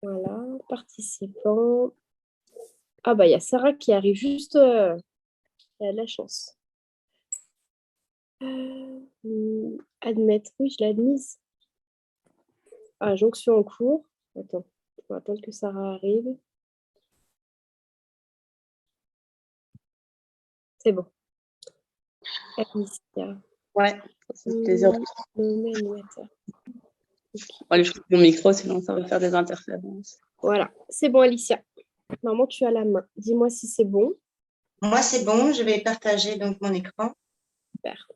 Voilà, participants. Ah bah, il y a Sarah qui arrive juste, elle a de la chance. Admettre, oui, je l'ai admise. Ah, jonction en cours. Attends, on va attendre que Sarah arrive. C'est bon. Alicia. Ouais, ça fait plaisir. Allez, je coupe mon micro, sinon ça va faire des interférences. Voilà, c'est bon, Alicia. Maman, tu as la main. Dis-moi si c'est bon. Moi, c'est bon. Je vais partager donc mon écran. Super.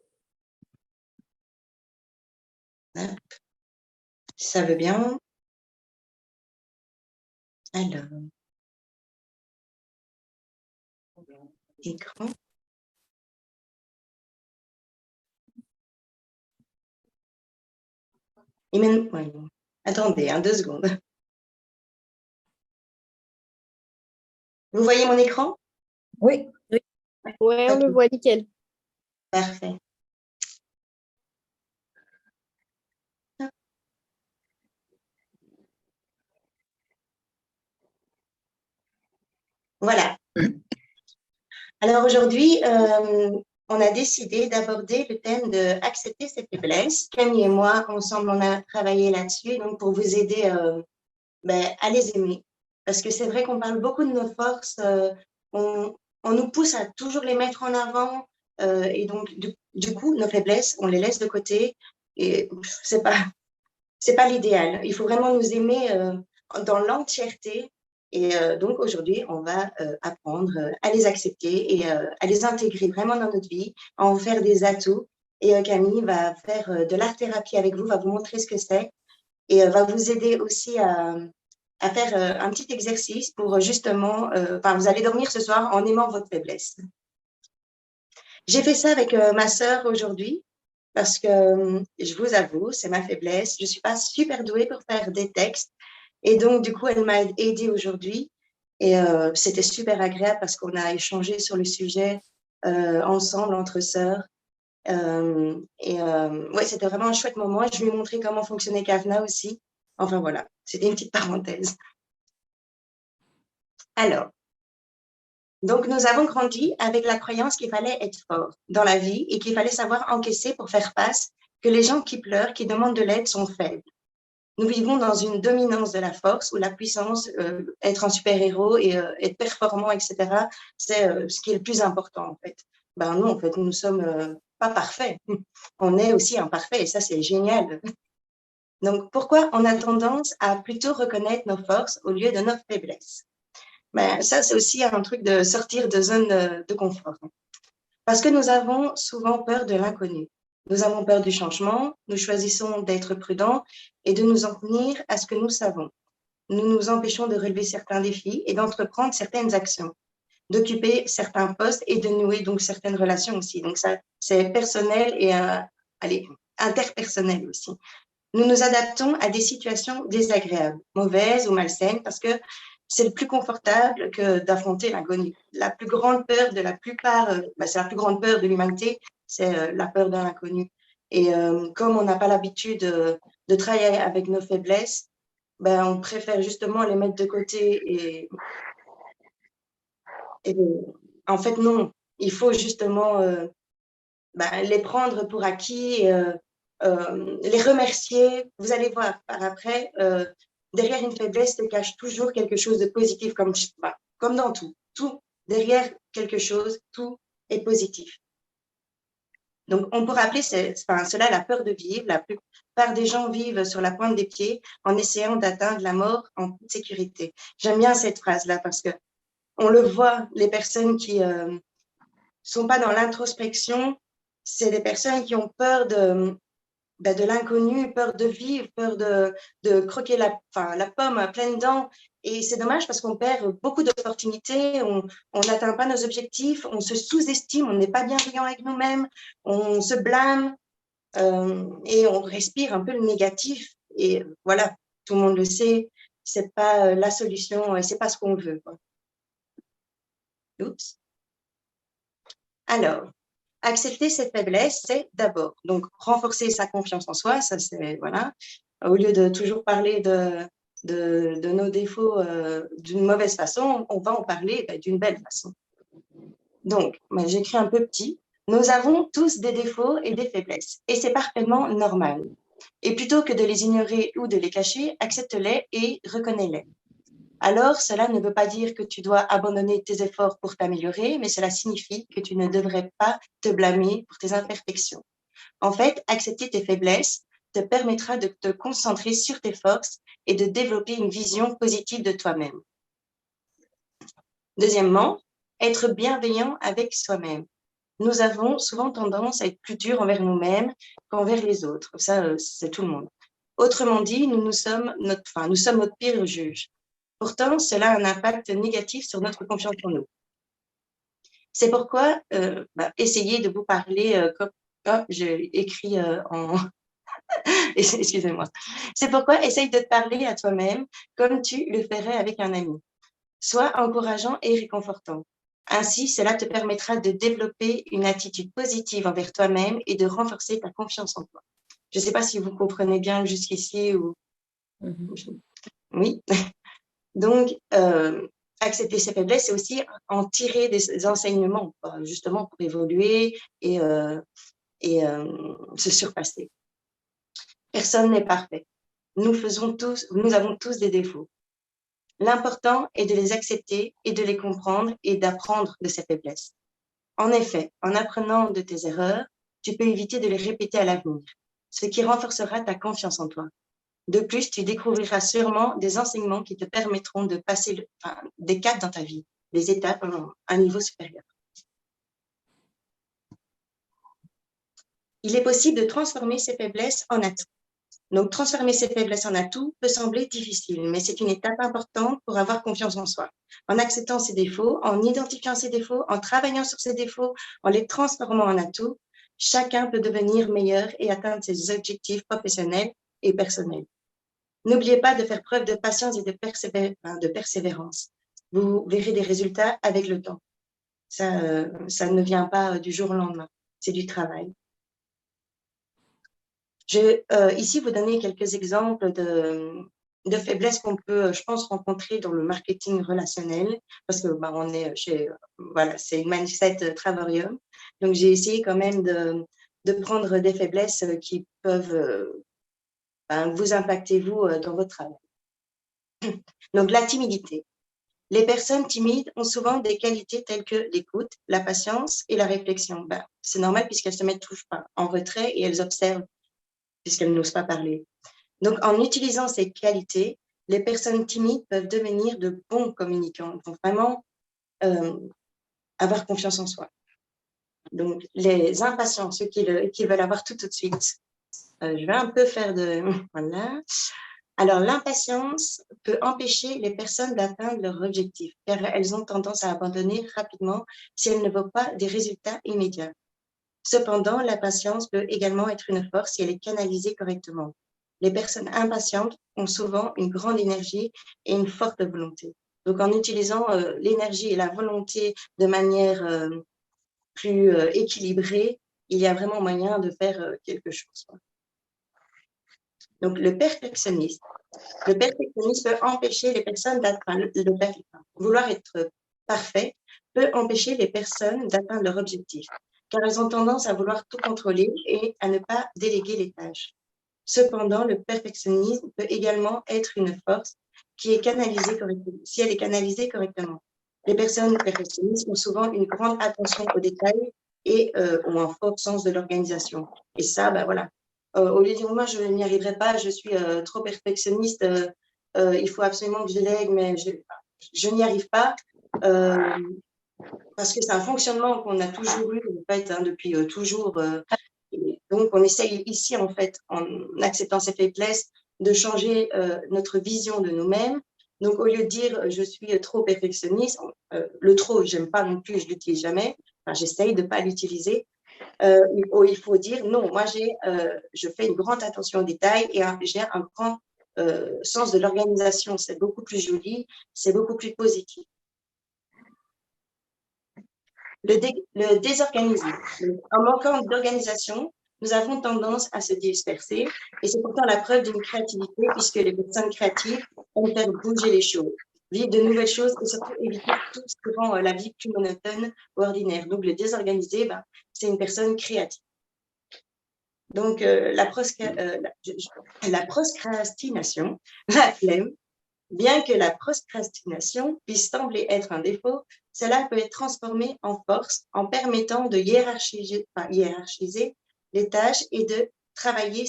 Hop. Si ça veut bien. Alors. Écran. Et même... ouais. Attendez, 2 secondes. Vous voyez mon écran? Oui. Ouais, on le voit nickel. Parfait. Voilà. Alors aujourd'hui, on a décidé d'aborder le thème de accepter ses faiblesses. Camille et moi, ensemble, on a travaillé là-dessus, donc pour vous aider à les aimer. Parce que c'est vrai qu'on parle beaucoup de nos forces, on nous pousse à toujours les mettre en avant, et donc du coup, nos faiblesses, on les laisse de côté, et c'est pas l'idéal. Il faut vraiment nous aimer dans l'entièreté. Et donc aujourd'hui, on va apprendre à les accepter et à les intégrer vraiment dans notre vie, à en faire des atouts. Et Camille va faire de l'art-thérapie avec vous, va vous montrer ce que c'est et va vous aider aussi à faire un petit exercice pour justement, vous allez dormir ce soir en aimant votre faiblesse. J'ai fait ça avec ma sœur aujourd'hui parce que je vous avoue, c'est ma faiblesse. Je ne suis pas super douée pour faire des textes. Et donc, du coup, elle m'a aidée aujourd'hui. Et c'était super agréable parce qu'on a échangé sur le sujet ensemble, entre sœurs. Ouais, c'était vraiment un chouette moment. Je lui ai montré comment fonctionnait Kavna aussi. Enfin, voilà, c'était une petite parenthèse. Alors, donc nous avons grandi avec la croyance qu'il fallait être fort dans la vie et qu'il fallait savoir encaisser pour faire face, que les gens qui pleurent, qui demandent de l'aide sont faibles. Nous vivons dans une dominance de la force où la puissance, être un super-héros et être performant, etc., c'est ce qui est le plus important, en fait. Ben non, en fait, nous ne sommes pas parfaits. On est aussi imparfaits et ça, c'est génial. Donc, pourquoi on a tendance à plutôt reconnaître nos forces au lieu de nos faiblesses? Ben, ça, c'est aussi un truc de sortir de zone de confort. Parce que nous avons souvent peur de l'inconnu. Nous avons peur du changement, nous choisissons d'être prudents et de nous en tenir à ce que nous savons. Nous nous empêchons de relever certains défis et d'entreprendre certaines actions, d'occuper certains postes et de nouer donc certaines relations aussi. Donc ça, c'est personnel et interpersonnel aussi. Nous nous adaptons à des situations désagréables, mauvaises ou malsaines, parce que c'est le plus confortable que d'affronter l'inconnu. La plus grande peur de la plupart, c'est la plus grande peur de l'humanité, c'est la peur de l'inconnu. Et comme on n'a pas l'habitude de travailler avec nos faiblesses, on préfère justement les mettre de côté et en fait, non. Il faut justement les prendre pour acquis, les remercier. Vous allez voir par après, derrière une faiblesse se cache toujours quelque chose de positif, comme dans tout. Tout, derrière quelque chose, tout est positif. Donc, on peut appeler cela la peur de vivre. La plupart des gens vivent sur la pointe des pieds en essayant d'atteindre la mort en toute sécurité. J'aime bien cette phrase-là parce que on le voit, les personnes qui sont pas dans l'introspection, c'est des personnes qui ont peur de l'inconnu, peur de vivre, peur de croquer la pomme à pleines dents. Et c'est dommage parce qu'on perd beaucoup d'opportunités, on n'atteint pas nos objectifs, on se sous-estime, on n'est pas bienveillant avec nous-mêmes, on se blâme et on respire un peu le négatif. Et voilà, tout le monde le sait, c'est pas la solution et c'est pas ce qu'on veut, quoi. Oups. Alors, accepter cette faiblesse, c'est d'abord donc renforcer sa confiance en soi, ça c'est voilà, au lieu de toujours parler de de nos défauts d'une mauvaise façon, on va en parler d'une belle façon. Donc, j'écris un peu petit. Nous avons tous des défauts et des faiblesses, et c'est parfaitement normal. Et plutôt que de les ignorer ou de les cacher, accepte-les et reconnais-les. Alors, cela ne veut pas dire que tu dois abandonner tes efforts pour t'améliorer, mais cela signifie que tu ne devrais pas te blâmer pour tes imperfections. En fait, accepter tes faiblesses te permettra de te concentrer sur tes forces et de développer une vision positive de toi-même. Deuxièmement, être bienveillant avec soi-même. Nous avons souvent tendance à être plus durs envers nous-mêmes qu'envers les autres. Ça, c'est tout le monde. Autrement dit, nous sommes notre pire juge. Pourtant, cela a un impact négatif sur notre confiance en nous. C'est pourquoi essayez de vous parler comme... Oh, j'ai écrit en... Excusez-moi. C'est pourquoi essaye de te parler à toi-même comme tu le ferais avec un ami. Sois encourageant et réconfortant. Ainsi, cela te permettra de développer une attitude positive envers toi-même et de renforcer ta confiance en toi. Je ne sais pas si vous comprenez bien jusqu'ici ou... Oui. Donc, accepter ses faiblesses, c'est aussi en tirer des enseignements, justement pour évoluer et se surpasser. Personne n'est parfait. Nous avons tous des défauts. L'important est de les accepter et de les comprendre et d'apprendre de ces faiblesses. En effet, en apprenant de tes erreurs, tu peux éviter de les répéter à l'avenir, ce qui renforcera ta confiance en toi. De plus, tu découvriras sûrement des enseignements qui te permettront de passer des caps dans ta vie, des étapes à un niveau supérieur. Il est possible de transformer ces faiblesses en atouts. Donc, transformer ces faiblesses en atouts peut sembler difficile, mais c'est une étape importante pour avoir confiance en soi. En acceptant ses défauts, en identifiant ses défauts, en travaillant sur ses défauts, en les transformant en atouts, chacun peut devenir meilleur et atteindre ses objectifs professionnels et personnels. N'oubliez pas de faire preuve de patience et de persévérance. Vous verrez des résultats avec le temps. Ça ne vient pas du jour au lendemain, c'est du travail. Je vais ici vous donner quelques exemples de faiblesses qu'on peut, je pense, rencontrer dans le marketing relationnel, parce que on est chez, c'est une mindset Travarium. Donc, j'ai essayé quand même de prendre des faiblesses qui peuvent vous impacter, vous, dans votre travail. Donc, la timidité. Les personnes timides ont souvent des qualités telles que l'écoute, la patience et la réflexion. C'est normal puisqu'elles se mettent toujours en retrait et elles observent puisqu'elles n'osent pas parler. Donc, en utilisant ces qualités, les personnes timides peuvent devenir de bons communicants. Il faut vraiment avoir confiance en soi. Donc, les impatients, ceux qui veulent avoir tout de suite. Je vais un peu faire de... Voilà. Alors, l'impatience peut empêcher les personnes d'atteindre leur objectif, car elles ont tendance à abandonner rapidement si elles ne voient pas des résultats immédiats. Cependant, la patience peut également être une force si elle est canalisée correctement. Les personnes impatientes ont souvent une grande énergie et une forte volonté. Donc, en utilisant l'énergie et la volonté de manière plus équilibrée, il y a vraiment moyen de faire quelque chose. Donc, le perfectionnisme peut empêcher les personnes d'atteindre vouloir être parfait peut empêcher les personnes d'atteindre leur objectif, car elles ont tendance à vouloir tout contrôler et à ne pas déléguer les tâches. Cependant, le perfectionnisme peut également être une force qui est canalisée correctement, si elle est canalisée correctement. Les personnes perfectionnistes ont souvent une grande attention aux détails et ont un fort sens de l'organisation. Et ça, voilà. Au lieu de dire, moi, je n'y arriverai pas, je suis trop perfectionniste, il faut absolument que je délègue, mais je n'y arrive pas, parce que c'est un fonctionnement qu'on a toujours eu, en fait, depuis toujours. Donc, on essaye ici, en fait, en acceptant ces faiblesses, de changer notre vision de nous-mêmes. Donc, au lieu de dire, je suis trop perfectionniste, le trop, j'aime pas non plus, je l'utilise jamais, j'essaye de pas l'utiliser. Il faut dire non, moi je fais une grande attention aux détails et j'ai un grand sens de l'organisation. C'est beaucoup plus joli, c'est beaucoup plus positif. Le désorganisme. En manquant d'organisation, nous avons tendance à se disperser et c'est pourtant la preuve d'une créativité puisque les personnes créatives aime faire bouger les choses, vivre de nouvelles choses et surtout éviter tout ce qui rend la vie plus monotone ou ordinaire. Donc, le désorganisé, c'est une personne créative. Donc, la procrastination, la flemme, bien que la procrastination puisse sembler être un défaut, cela peut être transformé en force en permettant de hiérarchiser les tâches et de travailler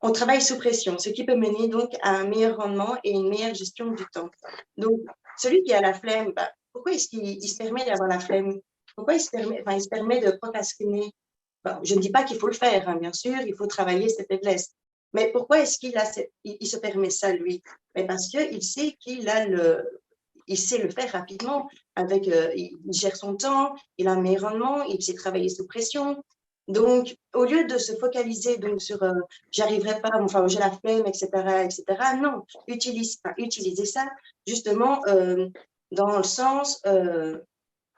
on travaille sous pression, ce qui peut mener donc à un meilleur rendement et une meilleure gestion du temps. Donc, celui qui a la flemme, pourquoi est-ce qu'il se permet d'avoir la flemme? Pourquoi il se permet de procrastiner? Je ne dis pas qu'il faut le faire, hein, bien sûr, il faut travailler ses faiblesses. Mais pourquoi est-ce il se permet ça, lui? Mais parce qu'il sait il sait le faire rapidement, il gère son temps, il a un meilleur rendement, il sait travailler sous pression. Donc, au lieu de se focaliser donc, sur j'arriverai pas, enfin, j'ai la flemme, etc., non, utilisez ça justement dans le sens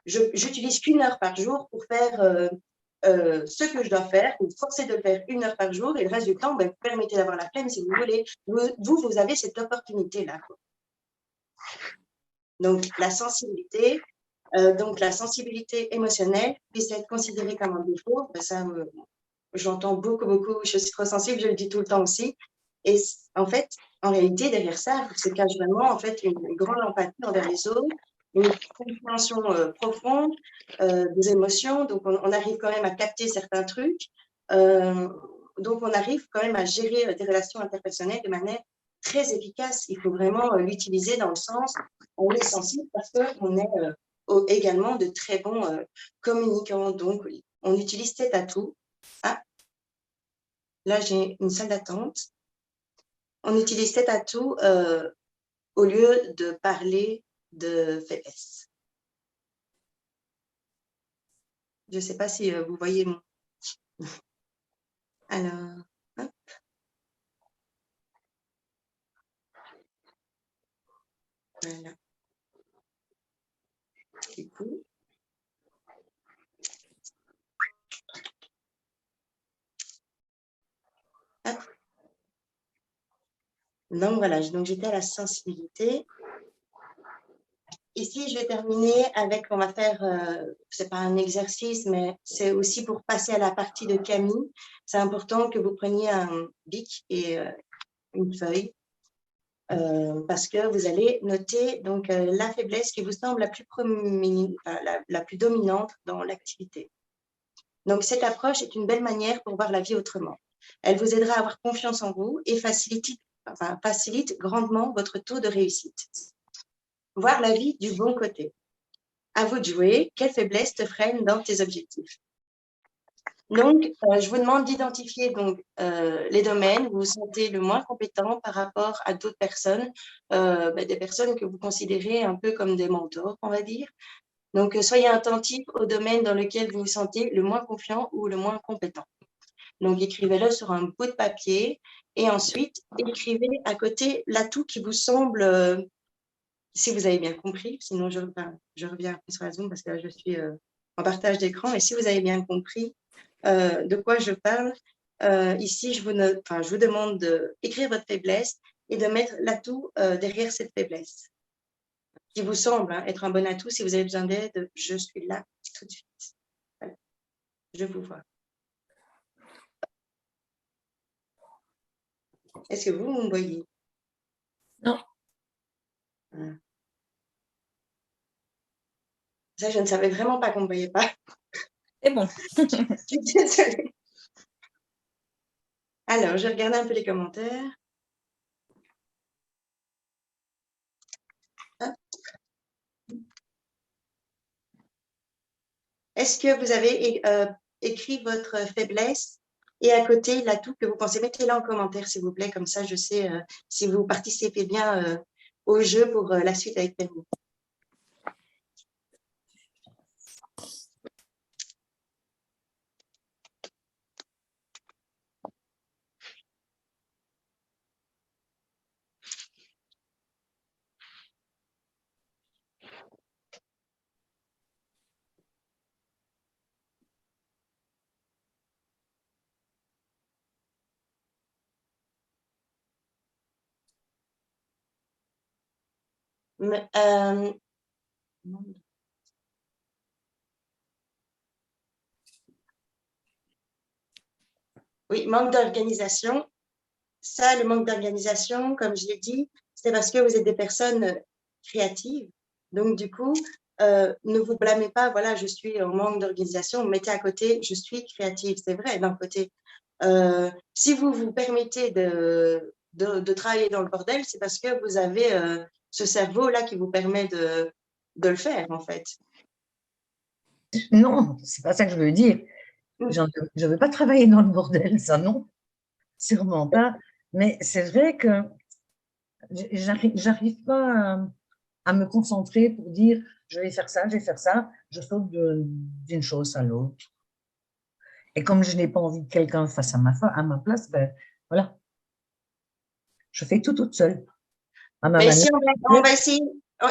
j'utilise qu'une heure par jour pour faire ce que je dois faire, vous forcez de le faire 1 heure par jour et le reste du temps, permettez d'avoir la flemme si vous voulez. Vous avez cette opportunité-là. Donc, la sensibilité émotionnelle puisse être considérée comme un défaut. Ça, j'entends beaucoup, je suis trop sensible, je le dis tout le temps aussi. Et en fait, en réalité, derrière ça, se cache vraiment en fait, une grande empathie envers les autres, une compréhension profonde des émotions. Donc, on arrive quand même à capter certains trucs. Donc, on arrive quand même à gérer des relations interpersonnelles de manière très efficace. Il faut vraiment l'utiliser dans le sens, on est sensible parce qu'on est également de très bons communicants. Donc, on utilise tête à tout. Ah, là, j'ai une salle d'attente. On utilise tête à tout au lieu de parler de faiblesse. Je ne sais pas si vous voyez mon... Alors, hop. Voilà. Du coup. Hop. Donc, voilà. Donc, j'étais à la sensibilité. Ici, je vais terminer avec, on va faire, c'est pas un exercice, mais c'est aussi pour passer à la partie de Camille. C'est important que vous preniez un bic et une feuille parce que vous allez noter donc la faiblesse qui vous semble la plus dominante dans l'activité. Donc, cette approche est une belle manière pour voir la vie autrement. Elle vous aidera à avoir confiance en vous et facilite grandement votre taux de réussite. Voir la vie du bon côté. À vous de jouer. Quelle faiblesse te freine dans tes objectifs? Donc, je vous demande d'identifier les domaines où vous vous sentez le moins compétent par rapport à d'autres personnes, des personnes que vous considérez un peu comme des mentors, on va dire. Donc, soyez attentif au domaine dans lequel vous vous sentez le moins confiant ou le moins compétent. Donc, écrivez-le sur un bout de papier et ensuite, écrivez à côté l'atout qui vous semble, si vous avez bien compris, sinon je reviens après sur la Zoom parce que là, je suis en partage d'écran. Et si vous avez bien compris de quoi je parle, ici, je vous demande d'écrire votre faiblesse et de mettre l'atout derrière cette faiblesse qui vous semble être un bon atout. Si vous avez besoin d'aide, je suis là tout de suite. Voilà. Je vous vois. Est-ce que vous me voyez? Non. Ça, je ne savais vraiment pas qu'on ne me voyait pas. C'est bon. Je suis désolée. Alors, je regarde un peu les commentaires. Est-ce que vous avez écrit votre faiblesse et à côté l'atout que vous pensez? Mettez-le en commentaire, s'il vous plaît, comme ça je sais si vous participez bien au jeu pour la suite avec Perrine. Mais, oui, manque d'organisation. Ça, le manque d'organisation, comme je l'ai dit, c'est parce que vous êtes des personnes créatives. Donc, du coup, ne vous blâmez pas, voilà, je suis en manque d'organisation. Mettez à côté, je suis créative. C'est vrai, d'un côté. Si vous vous permettez de travailler dans le bordel, c'est parce que vous avez ce cerveau-là qui vous permet de le faire, en fait. Non, c'est pas ça que je veux dire. Je ne veux pas travailler dans le bordel, ça non, sûrement pas. Mais c'est vrai que j'arrive pas à me concentrer pour dire je vais faire ça, je vais faire ça. Je saute d'une chose à l'autre. Et comme je n'ai pas envie que quelqu'un fasse à ma place, ben voilà, je fais tout toute seule. À ma Mais manière. si on va essayer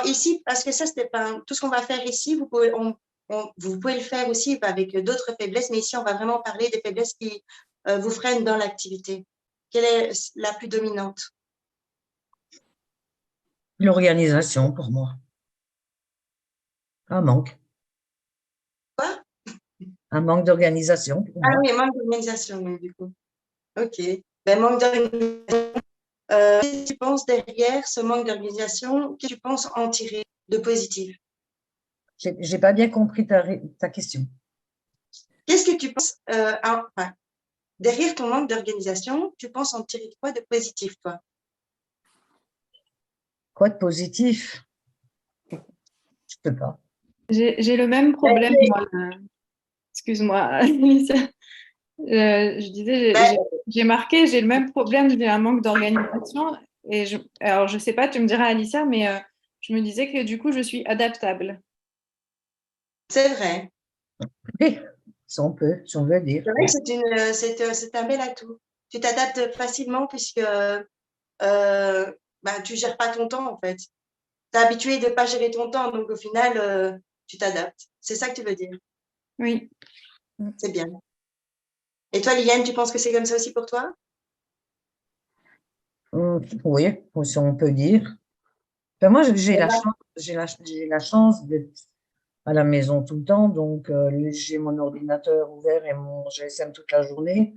ici, parce que ça, c'était pas tout ce qu'on va faire ici, vous pouvez le faire aussi avec d'autres faiblesses, mais ici, on va vraiment parler des faiblesses qui vous freinent dans l'activité. Quelle est la plus dominante? L'organisation pour moi. Un manque. Quoi? Un manque d'organisation pour Ah moi. oui, manque d'organisation, oui, du coup. OK. Ben, manque d'organisation. Qu'est-ce que tu penses derrière ce manque d'organisation? Qu'est-ce que tu penses en tirer de positif? J'ai pas bien compris ta question. Qu'est-ce que tu penses enfin, derrière ton manque d'organisation, tu penses en tirer quoi de positif, toi? Quoi de positif? Je peux pas. J'ai le même problème, moi. Excuse-moi, Alicia. Je disais, j'ai marqué, j'ai le même problème, j'ai un manque d'organisation. Alors, je sais pas, tu me diras, Alicia, mais je me disais que du coup, je suis adaptable. C'est vrai. Oui, si on peut, si on veut dire. C'est vrai que c'est un bel atout. Tu t'adaptes facilement puisque tu gères pas ton temps, en fait. Tu es habitué de ne pas gérer ton temps, donc au final, tu t'adaptes. C'est ça que tu veux dire? Oui. C'est bien. Et toi, Liliane, tu penses que c'est comme ça aussi pour toi? Oui, si on peut dire. Ben moi, j'ai la chance d'être à la maison tout le temps, donc j'ai mon ordinateur ouvert et mon GSM toute la journée.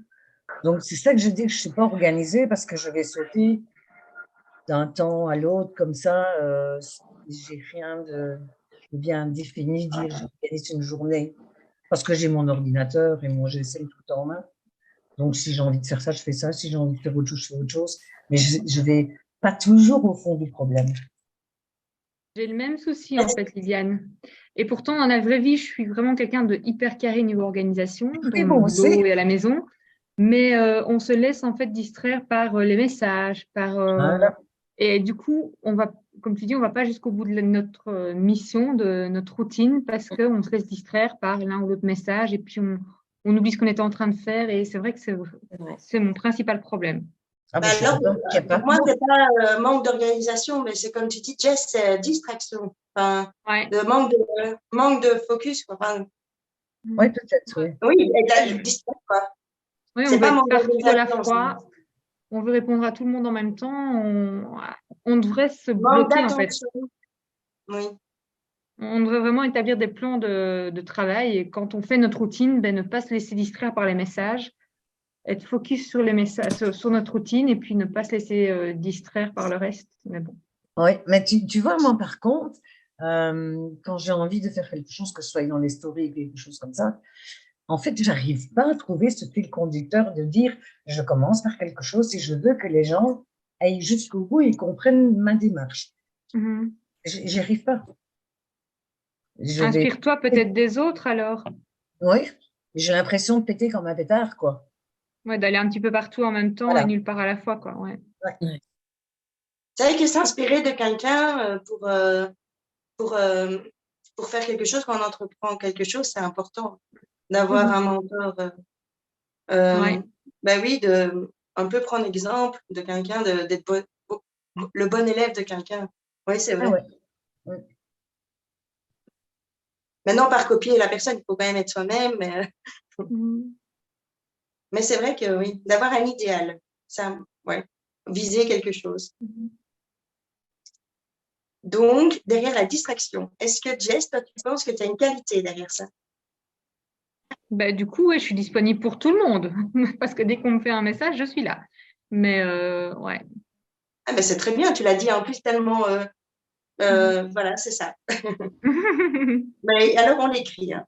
Donc, c'est ça que je dis que je ne suis pas organisée parce que je vais sauter d'un temps à l'autre comme ça. J'ai rien de bien défini, dire j'organise une journée parce que j'ai mon ordinateur et mon GSM tout en main. Donc, si j'ai envie de faire ça, je fais ça. Si j'ai envie de faire autre chose, je fais autre chose. Mais je ne vais pas toujours au fond du problème. J'ai le même souci, en fait, Liliane. Et pourtant, dans la vraie vie, je suis vraiment quelqu'un de hyper carré niveau organisation, dans Oui, le bon, boulot et à la maison. Mais on se laisse en fait distraire par les messages, Voilà. et du coup, on va, comme tu dis, on va pas jusqu'au bout de notre mission, de notre routine, parce qu'on se laisse distraire par l'un ou l'autre message, et puis on oublie ce qu'on était en train de faire. Et c'est vrai que c'est mon principal problème. Ah, Bah je suis alors, contente qu'il y ait pas pour moi, de c'est pas manque d'organisation, mais c'est comme tu dis, Jess, c'est distraction. Enfin, Ouais. manque de focus, quoi. Enfin, Oui, peut-être, oui. oui, et de la distraction, quoi. Oui, on C'est veut pas être manque partout à la d'organisation. fois. On veut répondre à tout le monde en même temps. On devrait se Manque bloquer, en fait. d'attention. Oui. On devrait vraiment établir des plans de travail. Et quand on fait notre routine, ben, ne pas se laisser distraire par les messages, être focus sur les messages, sur notre routine, et puis ne pas se laisser distraire par le reste. Mais bon. Oui, mais tu vois, moi, par contre, quand j'ai envie de faire quelque chose, que ce soit dans les stories, quelque chose comme ça, en fait, j'arrive pas à trouver ce fil conducteur de dire je commence par quelque chose et je veux que les gens aillent jusqu'au bout et comprennent ma démarche. Mhm. J'y arrive pas. Inspire-toi peut-être des autres alors. Oui, j'ai l'impression de péter comme un pétard, quoi. Ouais, d'aller un petit peu partout en même temps Voilà. et nulle part à la fois, quoi. Ouais. Ouais. C'est vrai que s'inspirer de quelqu'un pour faire quelque chose, quand on entreprend quelque chose, c'est important d'avoir un mentor. Ouais. Ben oui, un peu prendre exemple de quelqu'un, d'être le bon élève de quelqu'un. Oui, c'est vrai. Ah ouais. Ouais. Maintenant, par copier la personne, il faut quand même être soi-même. Mhm. Mais c'est vrai que oui, d'avoir un idéal, ça, ouais, viser quelque chose. Mhm. Donc, derrière la distraction, est-ce que Jess, toi, tu penses que tu as une qualité derrière ça? Bah, du coup, ouais, je suis disponible pour tout le monde parce que dès qu'on me fait un message, je suis là. Mais ouais. Ah, ben c'est très bien, tu l'as dit en plus tellement. Voilà, c'est ça. Mais alors, on l'écrit. Hein.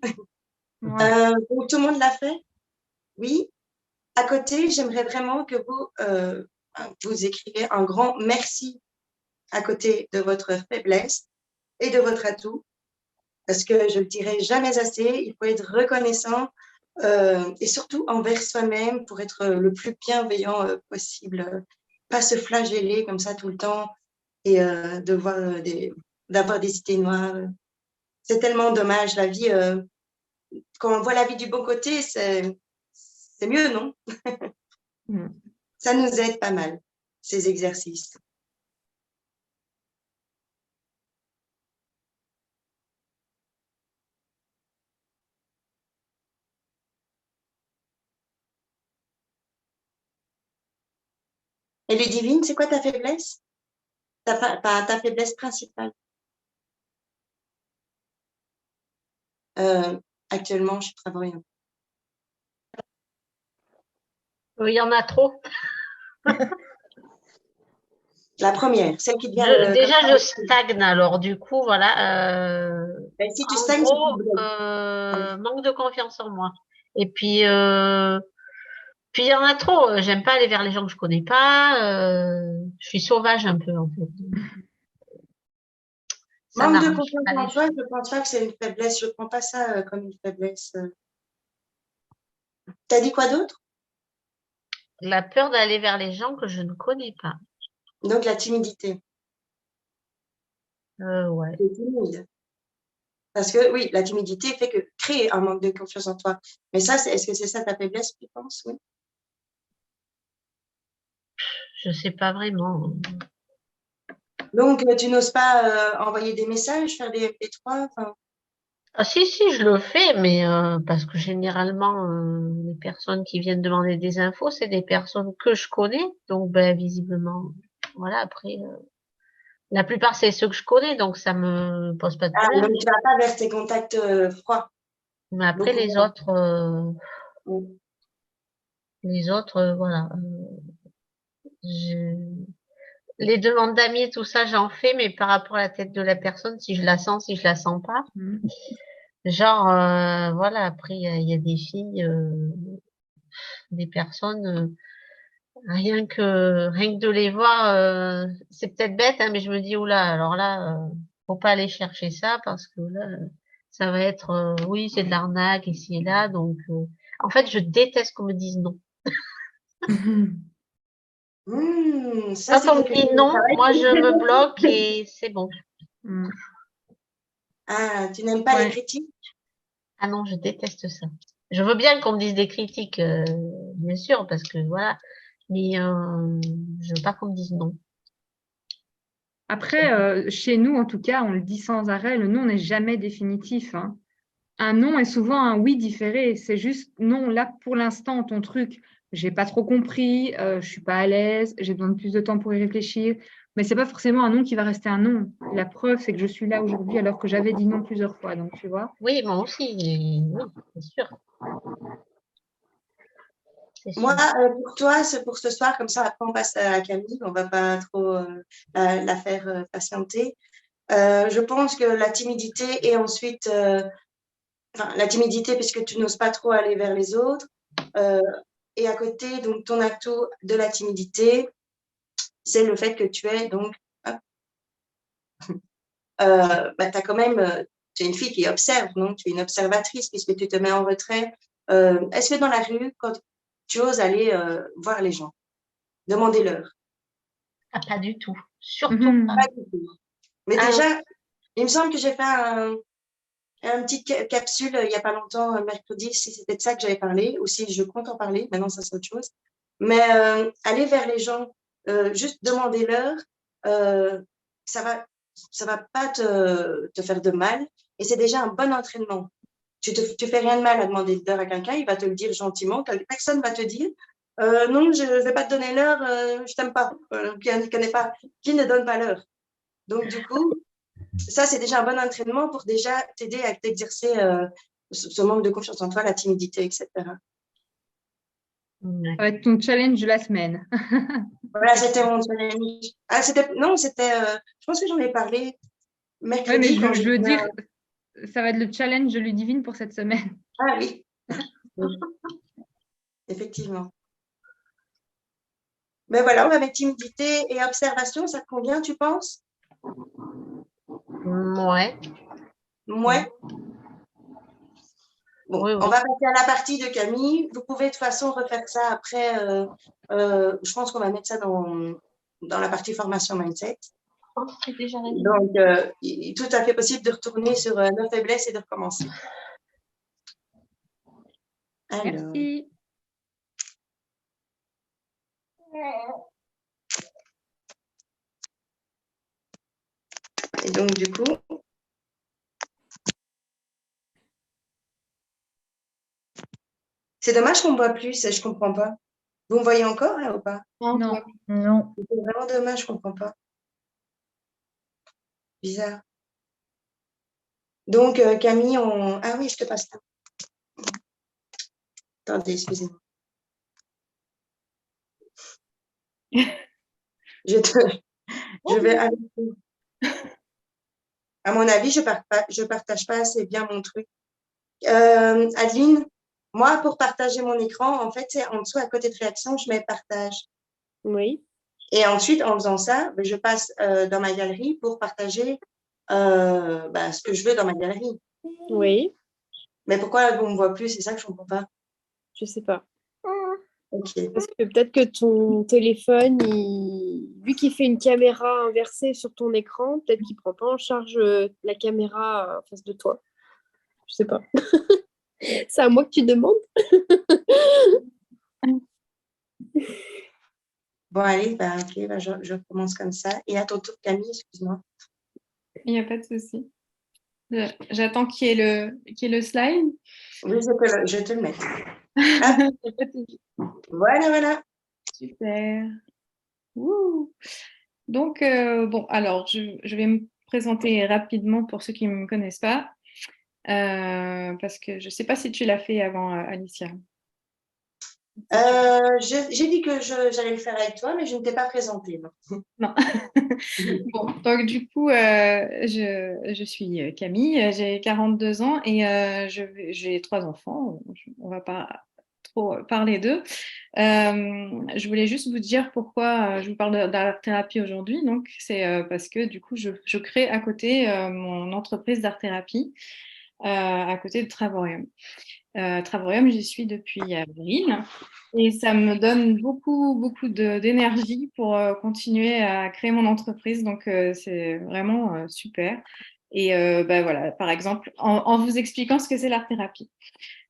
Ouais. Donc, tout le monde l'a fait? Oui. À côté, j'aimerais vraiment que vous écriviez un grand merci à côté de votre faiblesse et de votre atout, parce que je ne le dirai jamais assez, il faut être reconnaissant et surtout envers soi-même pour être le plus bienveillant possible, pas se flageller comme ça tout le temps et d'avoir des idées noires. C'est tellement dommage, la vie, quand on voit la vie du bon côté, c'est mieux, non? Ça nous aide pas mal, ces exercices. Et Ludivine, c'est quoi ta faiblesse? Ta faiblesse principale? Actuellement, je travaille. Il y en a trop. La première, celle qui devient. Déjà, je stagne. Alors, du coup, voilà. Si tu En stagnes, gros, manque de confiance en moi. Et puis il y en a trop. J'aime pas aller vers les gens que je connais pas. Je suis sauvage un peu, en fait. Ça manque de n'arrange confiance pas en les toi, choses. je ne pense pas que c'est une faiblesse. Je ne prends pas ça comme une faiblesse. T'as dit quoi d'autre? La peur d'aller vers les gens que je ne connais pas. Donc, la timidité. Ouais. T'es timide. Parce que oui, la timidité fait que créer un manque de confiance en toi. Mais ça, est-ce que c'est ça ta faiblesse, tu penses? Oui. Je sais pas vraiment. Donc, tu n'oses pas envoyer des messages, faire des MP3, enfin. Ah, si, je le fais, mais parce que généralement, les personnes qui viennent demander des infos, c'est des personnes que je connais. Donc, ben, visiblement, voilà, après, la plupart, c'est ceux que je connais, donc ça me pose pas de Ah, problème. donc tu vas pas vers tes contacts froids. Mais après, Beaucoup les moins. autres, Mm. voilà. Les demandes d'amis et tout ça, j'en fais, mais par rapport à la tête de la personne, si je la sens, si je la sens pas. Genre, voilà, après, il y a des filles, des personnes, rien que de les voir, c'est peut-être bête, hein, mais je me dis, oula, alors là, faut pas aller chercher ça parce que là, ça va être, oui, c'est de l'arnaque ici et là, donc, en fait, je déteste qu'on me dise non. Ça, Quand c'est on me quelque dit chose de non, travail. moi, je me bloque et c'est bon. Ah, tu n'aimes pas les Ouais. critiques? Ah non, je déteste ça. Je veux bien qu'on me dise des critiques, bien sûr, parce que voilà, mais je veux pas qu'on me dise non. Après, chez nous, en tout cas, on le dit sans arrêt, le non n'est jamais définitif, hein. Un non est souvent un oui différé. C'est juste non, là, pour l'instant, ton truc, j'ai pas trop compris, je suis pas à l'aise, j'ai besoin de plus de temps pour y réfléchir. Mais c'est pas forcément un non qui va rester un non. La preuve, c'est que je suis là aujourd'hui alors que j'avais dit non plusieurs fois. Donc, tu vois. Oui, moi aussi, oui, c'est sûr. C'est Moi, sûr. pour toi, c'est pour ce soir, comme ça, après on passe à Camille, on va pas trop la faire patienter. Je pense que la timidité et ensuite, enfin, la timidité puisque tu n'oses pas trop aller vers les autres, et à côté, donc ton atout de la timidité, c'est le fait que tu es donc, bah, t'as quand même, tu es une fille qui observe, non? Tu es une observatrice puisque tu te mets en retrait. Est-ce que dans la rue, quand tu oses aller voir les gens, demander-leur? Ah, pas du tout. Surtout pas. Pas du tout. Mais Ah, déjà, il me semble que j'ai fait un petit capsule il n'y a pas longtemps, mercredi, si c'était de ça que j'avais parlé, ou si je compte en parler, maintenant ça c'est autre chose. Mais aller vers les gens, juste demander-leur, ça va pas te faire de mal, et c'est déjà un bon entraînement. Tu fais rien de mal à demander l'heure à quelqu'un, il va te le dire gentiment, personne va te dire non, je ne vais pas te donner l'heure, je t'aime pas, qui ne donne pas l'heure. Donc, du coup, ça, c'est déjà un bon entraînement pour déjà t'aider à t'exercer ce manque de confiance en toi, la timidité, etc. Ouais. Ça va être ton challenge de la semaine. Voilà, c'était mon challenge. Ah, non, je pense que j'en ai parlé Oui, mercredi. mais quand je veux j'étais dire, ça va être le challenge de Ludivine pour cette semaine. Ah oui, oui, effectivement. Mais voilà, on va mettre timidité et observation, ça te convient, tu penses? Ouais. Ouais. Bon, Oui, on oui. va passer à la partie de Camille. Vous pouvez de toute façon refaire ça après. Je pense qu'on va mettre ça dans la partie formation mindset. Oh, c'est déjà réglé. Donc, il est tout à fait possible de retourner sur nos faiblesses et de recommencer. Alors, Merci. et donc, du coup, c'est dommage qu'on ne voit plus, je ne comprends pas. Vous me voyez encore là ou pas? Non. Non. C'est vraiment dommage, je ne comprends pas. Bizarre. Donc, Camille, Ah oui, je te passe ça. Attendez, excusez-moi. Je vais arrêter. À mon avis, je partage pas assez bien mon truc. Adeline, moi, pour partager mon écran, en fait, c'est en dessous, à côté de réaction, je mets partage. Oui. Et ensuite, en faisant ça, je passe dans ma galerie pour partager ce que je veux dans ma galerie. Oui. Mais pourquoi vous ne me voyez plus? C'est ça que je ne comprends pas. Je sais pas. Ok. Parce que peut-être que ton téléphone, vu qu'il fait une caméra inversée sur ton écran, peut-être qu'il prend pas en charge la caméra en face de toi. Je sais pas. C'est à moi que tu demandes. Bon, allez, ok, je commence comme ça. Et à ton tour, Camille, excuse-moi. Il n'y a pas de souci. J'attends qu'il y ait le slide. Oui, je te le mets. Ah, Il y a pas de souci. voilà. Super. Ouh. Donc, bon, alors, je vais me présenter rapidement pour ceux qui ne me connaissent pas, parce que je ne sais pas si tu l'as fait avant, Alicia. J'ai dit que j'allais le faire avec toi, mais je ne t'ai pas présenté. Non. Bon, donc du coup, je suis Camille, j'ai 42 ans et j'ai 3 enfants. On va pas trop parler d'eux. Je voulais juste vous dire pourquoi je vous parle d'art-thérapie aujourd'hui. Donc, c'est parce que du coup, je crée à côté mon entreprise d'art-thérapie à côté de Travorium. Travorium, j'y suis depuis avril et ça me donne beaucoup d'énergie pour continuer à créer mon entreprise. Donc, c'est vraiment super. Et voilà, par exemple, en vous expliquant ce que c'est l'art-thérapie.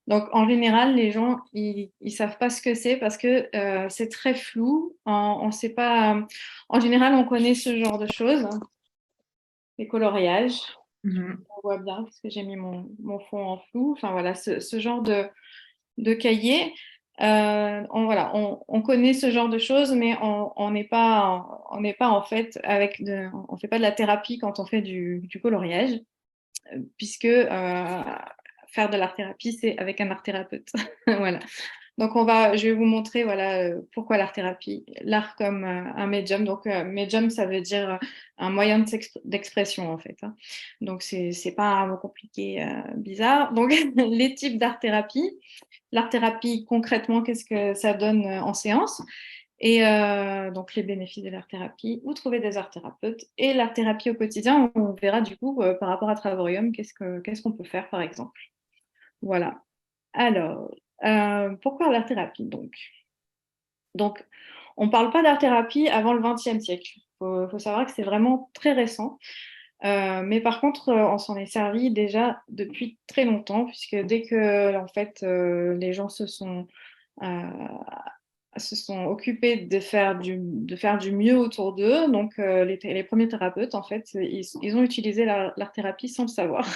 Donc, en général, les gens, ils savent pas ce que c'est parce que c'est très flou. On sait pas. En général, on connaît ce genre de choses, les coloriages. On voit bien parce que j'ai mis mon fond en flou. Enfin voilà, ce genre de cahier. On connaît ce genre de choses, mais on n'est pas en fait on fait pas de la thérapie quand on fait du coloriage, puisque faire de l'art-thérapie, c'est avec un art-thérapeute. Voilà. Donc, je vais vous montrer pourquoi l'art-thérapie, l'art comme un médium. Donc, médium, ça veut dire un moyen d'expression, en fait. Hein. Donc, c'est pas un mot compliqué, bizarre. Donc, les types d'art-thérapie. L'art-thérapie, concrètement, qu'est-ce que ça donne en séance? Et donc, les bénéfices de l'art-thérapie, où trouver des art-thérapeutes. Et l'art-thérapie au quotidien, on verra du coup, par rapport à Travorium, qu'est-ce qu'on peut faire, par exemple. Voilà. Alors, pourquoi l'art-thérapie donc, on ne parle pas d'art-thérapie avant le XXe siècle. Il faut savoir que c'est vraiment très récent. Mais par contre, on s'en est servi déjà depuis très longtemps, puisque dès que en fait, les gens se sont occupés de faire du mieux autour d'eux, donc les premiers thérapeutes, en fait, ils ont utilisé l'art-thérapie sans le savoir.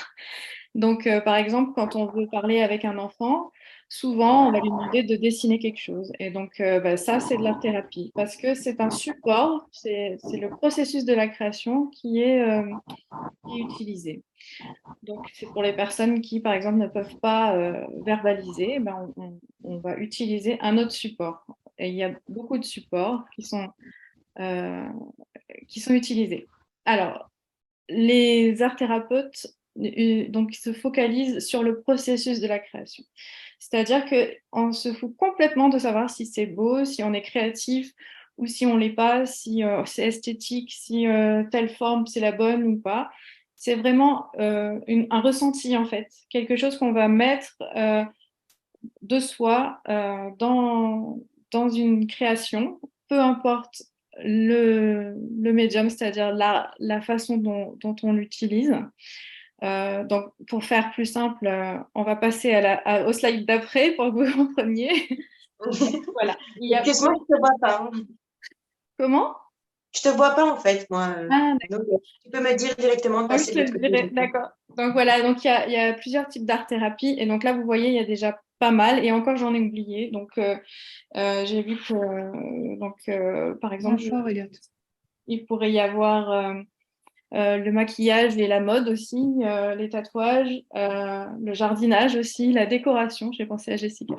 Donc, par exemple, quand on veut parler avec un enfant, souvent, on va lui demander de dessiner quelque chose. Et donc, ça, c'est de l'art-thérapie parce que c'est un support, c'est le processus de la création qui est utilisé. Donc, c'est pour les personnes qui, par exemple, ne peuvent pas verbaliser, ben, on va utiliser un autre support. Et il y a beaucoup de supports qui sont utilisés. Alors, les arts thérapeutes donc, se focalisent sur le processus de la création. C'est-à-dire qu'on se fout complètement de savoir si c'est beau, si on est créatif ou si on l'est pas, si c'est esthétique, si telle forme c'est la bonne ou pas. C'est vraiment un ressenti en fait, quelque chose qu'on va mettre de soi dans une création, peu importe le médium, c'est-à-dire la façon dont on l'utilise. Donc, pour faire plus simple, on va passer au slide d'après pour que vous compreniez. Voilà. Excuse-moi, je ne te vois pas. Comment? Je ne te vois pas en fait, moi. Ah, Donc, tu peux me dire directement de donc, passer je te le dirai. D'accord. Donc voilà, donc il y a plusieurs types d'art-thérapie. Et donc là, vous voyez, il y a déjà pas mal. Et encore, j'en ai oublié. Donc, j'ai vu que, par exemple, il pourrait y avoir le maquillage et la mode aussi, les tatouages, le jardinage aussi, la décoration. J'ai pensé à Jessica.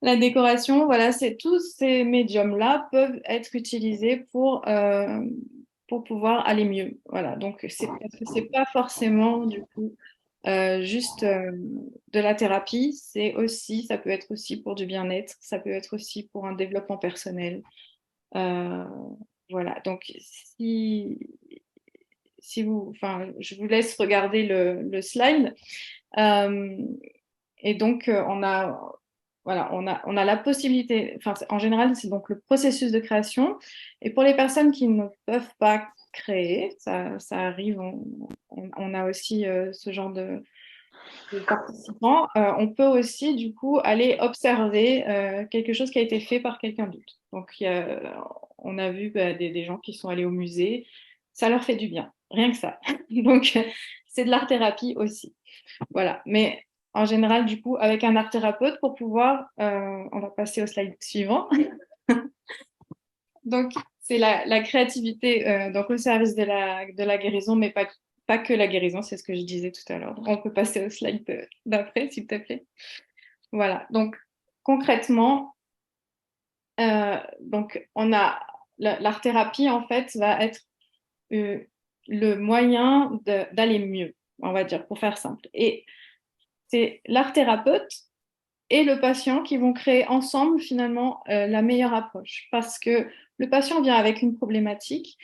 La décoration, voilà, tous ces médiums-là peuvent être utilisés pour pouvoir aller mieux. Voilà, donc parce que c'est pas forcément du coup juste de la thérapie, ça peut être aussi pour du bien-être, ça peut être aussi pour un développement personnel. Euh, voilà, donc si vous, enfin, je vous laisse regarder le slide. Euh, et donc, voilà, on a la possibilité, enfin, en général, c'est donc le processus de création. Et pour les personnes qui ne peuvent pas créer, ça arrive, on a aussi ce genre de participants. On peut aussi, du coup, aller observer quelque chose qui a été fait par quelqu'un d'autre. Donc, on a vu des gens qui sont allés au musée, ça leur fait du bien, rien que ça. Donc, c'est de l'art-thérapie aussi. Voilà, mais en général, du coup, avec un art-thérapeute pour pouvoir, on va passer au slide suivant. Donc, c'est la créativité donc au service de la guérison, mais pas que la guérison, c'est ce que je disais tout à l'heure. On peut passer au slide d'après, s'il te plaît. Voilà, donc concrètement, donc on a l'art-thérapie, en fait, va être le moyen d'aller mieux, on va dire, pour faire simple. Et c'est l'art-thérapeute et le patient qui vont créer ensemble finalement la meilleure approche. Parce que le patient vient avec une problématique,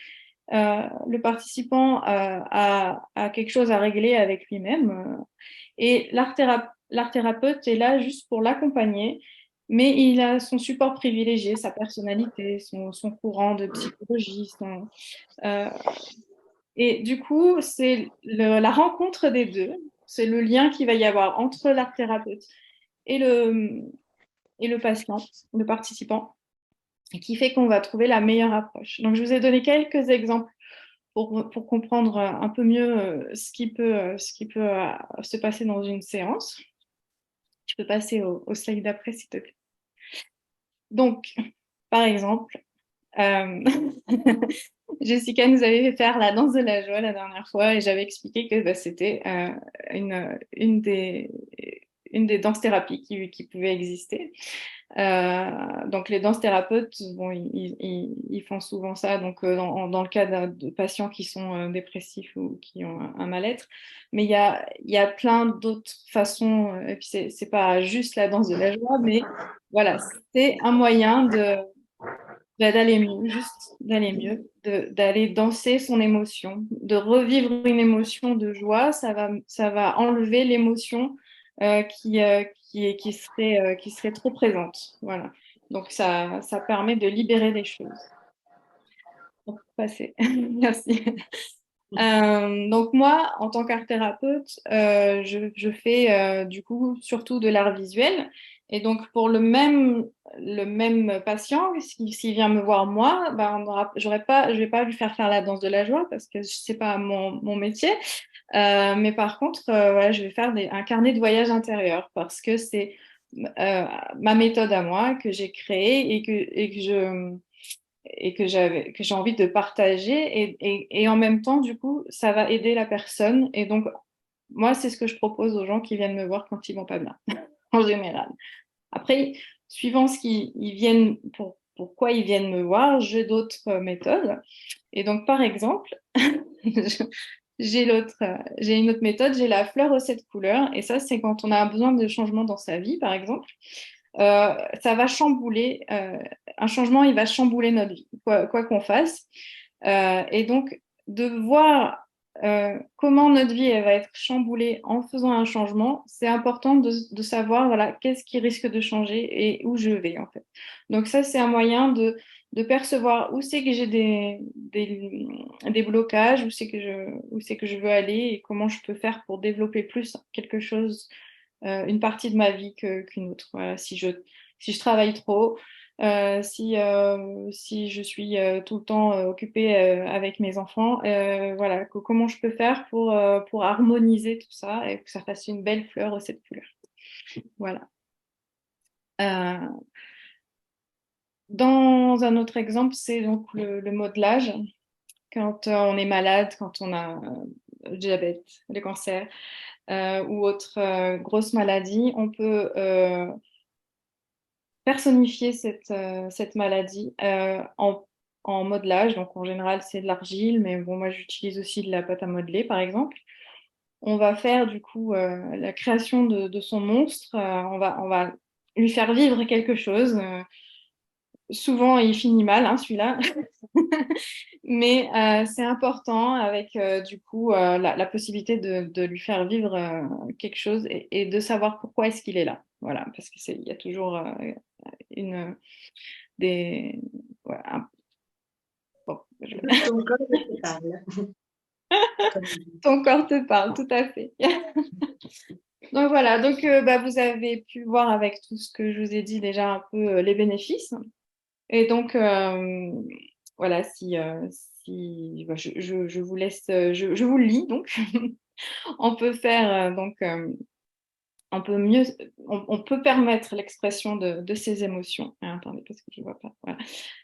le participant a quelque chose à régler avec lui-même, et l'art-thérapeute est là juste pour l'accompagner, mais il a son support privilégié, sa personnalité, son courant de psychologie. Et du coup, c'est la rencontre des deux, c'est le lien qu'il va y avoir entre l'art-thérapeute et le patient, le participant, qui fait qu'on va trouver la meilleure approche. Donc, je vous ai donné quelques exemples pour comprendre un peu mieux ce qui peut se passer dans une séance. Tu peux passer au slide d'après, s'il te plaît. Donc, par exemple, Jessica nous avait fait faire la danse de la joie la dernière fois et j'avais expliqué que c'était une des danses-thérapies qui pouvaient exister. Donc les danses thérapeutes, bon, ils font souvent ça donc, dans le cas de patients qui sont dépressifs ou qui ont un mal-être. Mais il y a plein d'autres façons, et puis c'est pas juste la danse de la joie, mais voilà, c'est un moyen d'aller mieux, juste d'aller mieux, d'aller danser son émotion, de revivre une émotion de joie, ça va enlever l'émotion qui serait trop présente. Voilà. Donc ça permet de libérer des choses. On peut passer. Merci. Donc moi, en tant qu'art thérapeute, je fais du coup surtout de l'art visuel. Et donc pour le même patient, s'il vient me voir moi, ben, je vais pas lui faire la danse de la joie parce que c'est pas mon métier. Mais par contre, voilà, je vais faire un carnet de voyage intérieur parce que c'est ma méthode à moi que j'ai créée et que j'ai envie de partager et en même temps, du coup, ça va aider la personne. Et donc, moi, c'est ce que je propose aux gens qui viennent me voir quand ils vont pas bien, en général. Après, suivant ce qu'ils ils viennent, pourquoi ils viennent me voir, j'ai d'autres méthodes. Et donc, par exemple, j'ai une autre méthode, j'ai la fleur aux 7 couleurs. Et ça, c'est quand on a besoin de changement dans sa vie, par exemple. Ça va chambouler, un changement, il va chambouler notre vie, quoi qu'on fasse. Et donc, de voir comment notre vie elle va être chamboulée en faisant un changement, c'est important de savoir voilà, qu'est-ce qui risque de changer et où je vais en fait. Donc ça, c'est un moyen de percevoir où c'est que j'ai des blocages, où c'est que je veux aller et comment je peux faire pour développer plus quelque chose, une partie de ma vie qu'une autre. Voilà, si je travaille trop, si je suis tout le temps occupée avec mes enfants, voilà, comment je peux faire pour harmoniser tout ça et que ça fasse une belle fleur aux 7 couleurs. Voilà. Dans un autre exemple, c'est donc le modelage. Quand on est malade, quand on a le diabète, le cancer ou autre grosse maladie, on peut personnifier cette maladie en modelage. Donc, en général, c'est de l'argile, mais bon, moi, j'utilise aussi de la pâte à modeler, par exemple. On va faire, du coup, la création de son monstre. On va lui faire vivre quelque chose. Souvent, il finit mal, hein, celui-là. Mais c'est important avec, du coup, la possibilité de lui faire vivre quelque chose et de savoir pourquoi est-ce qu'il est là. Voilà, parce qu'il y a toujours une des ouais, bon, Ton corps te parle. ton corps te parle, tout à fait. Donc voilà, donc vous avez pu voir avec tout ce que je vous ai dit déjà un peu les bénéfices. Et donc voilà, si je vous laisse, je vous le lis donc. On peut faire on peut mieux, on peut permettre l'expression de ces émotions. Ah, attendez, parce que je ne vois pas. Voilà.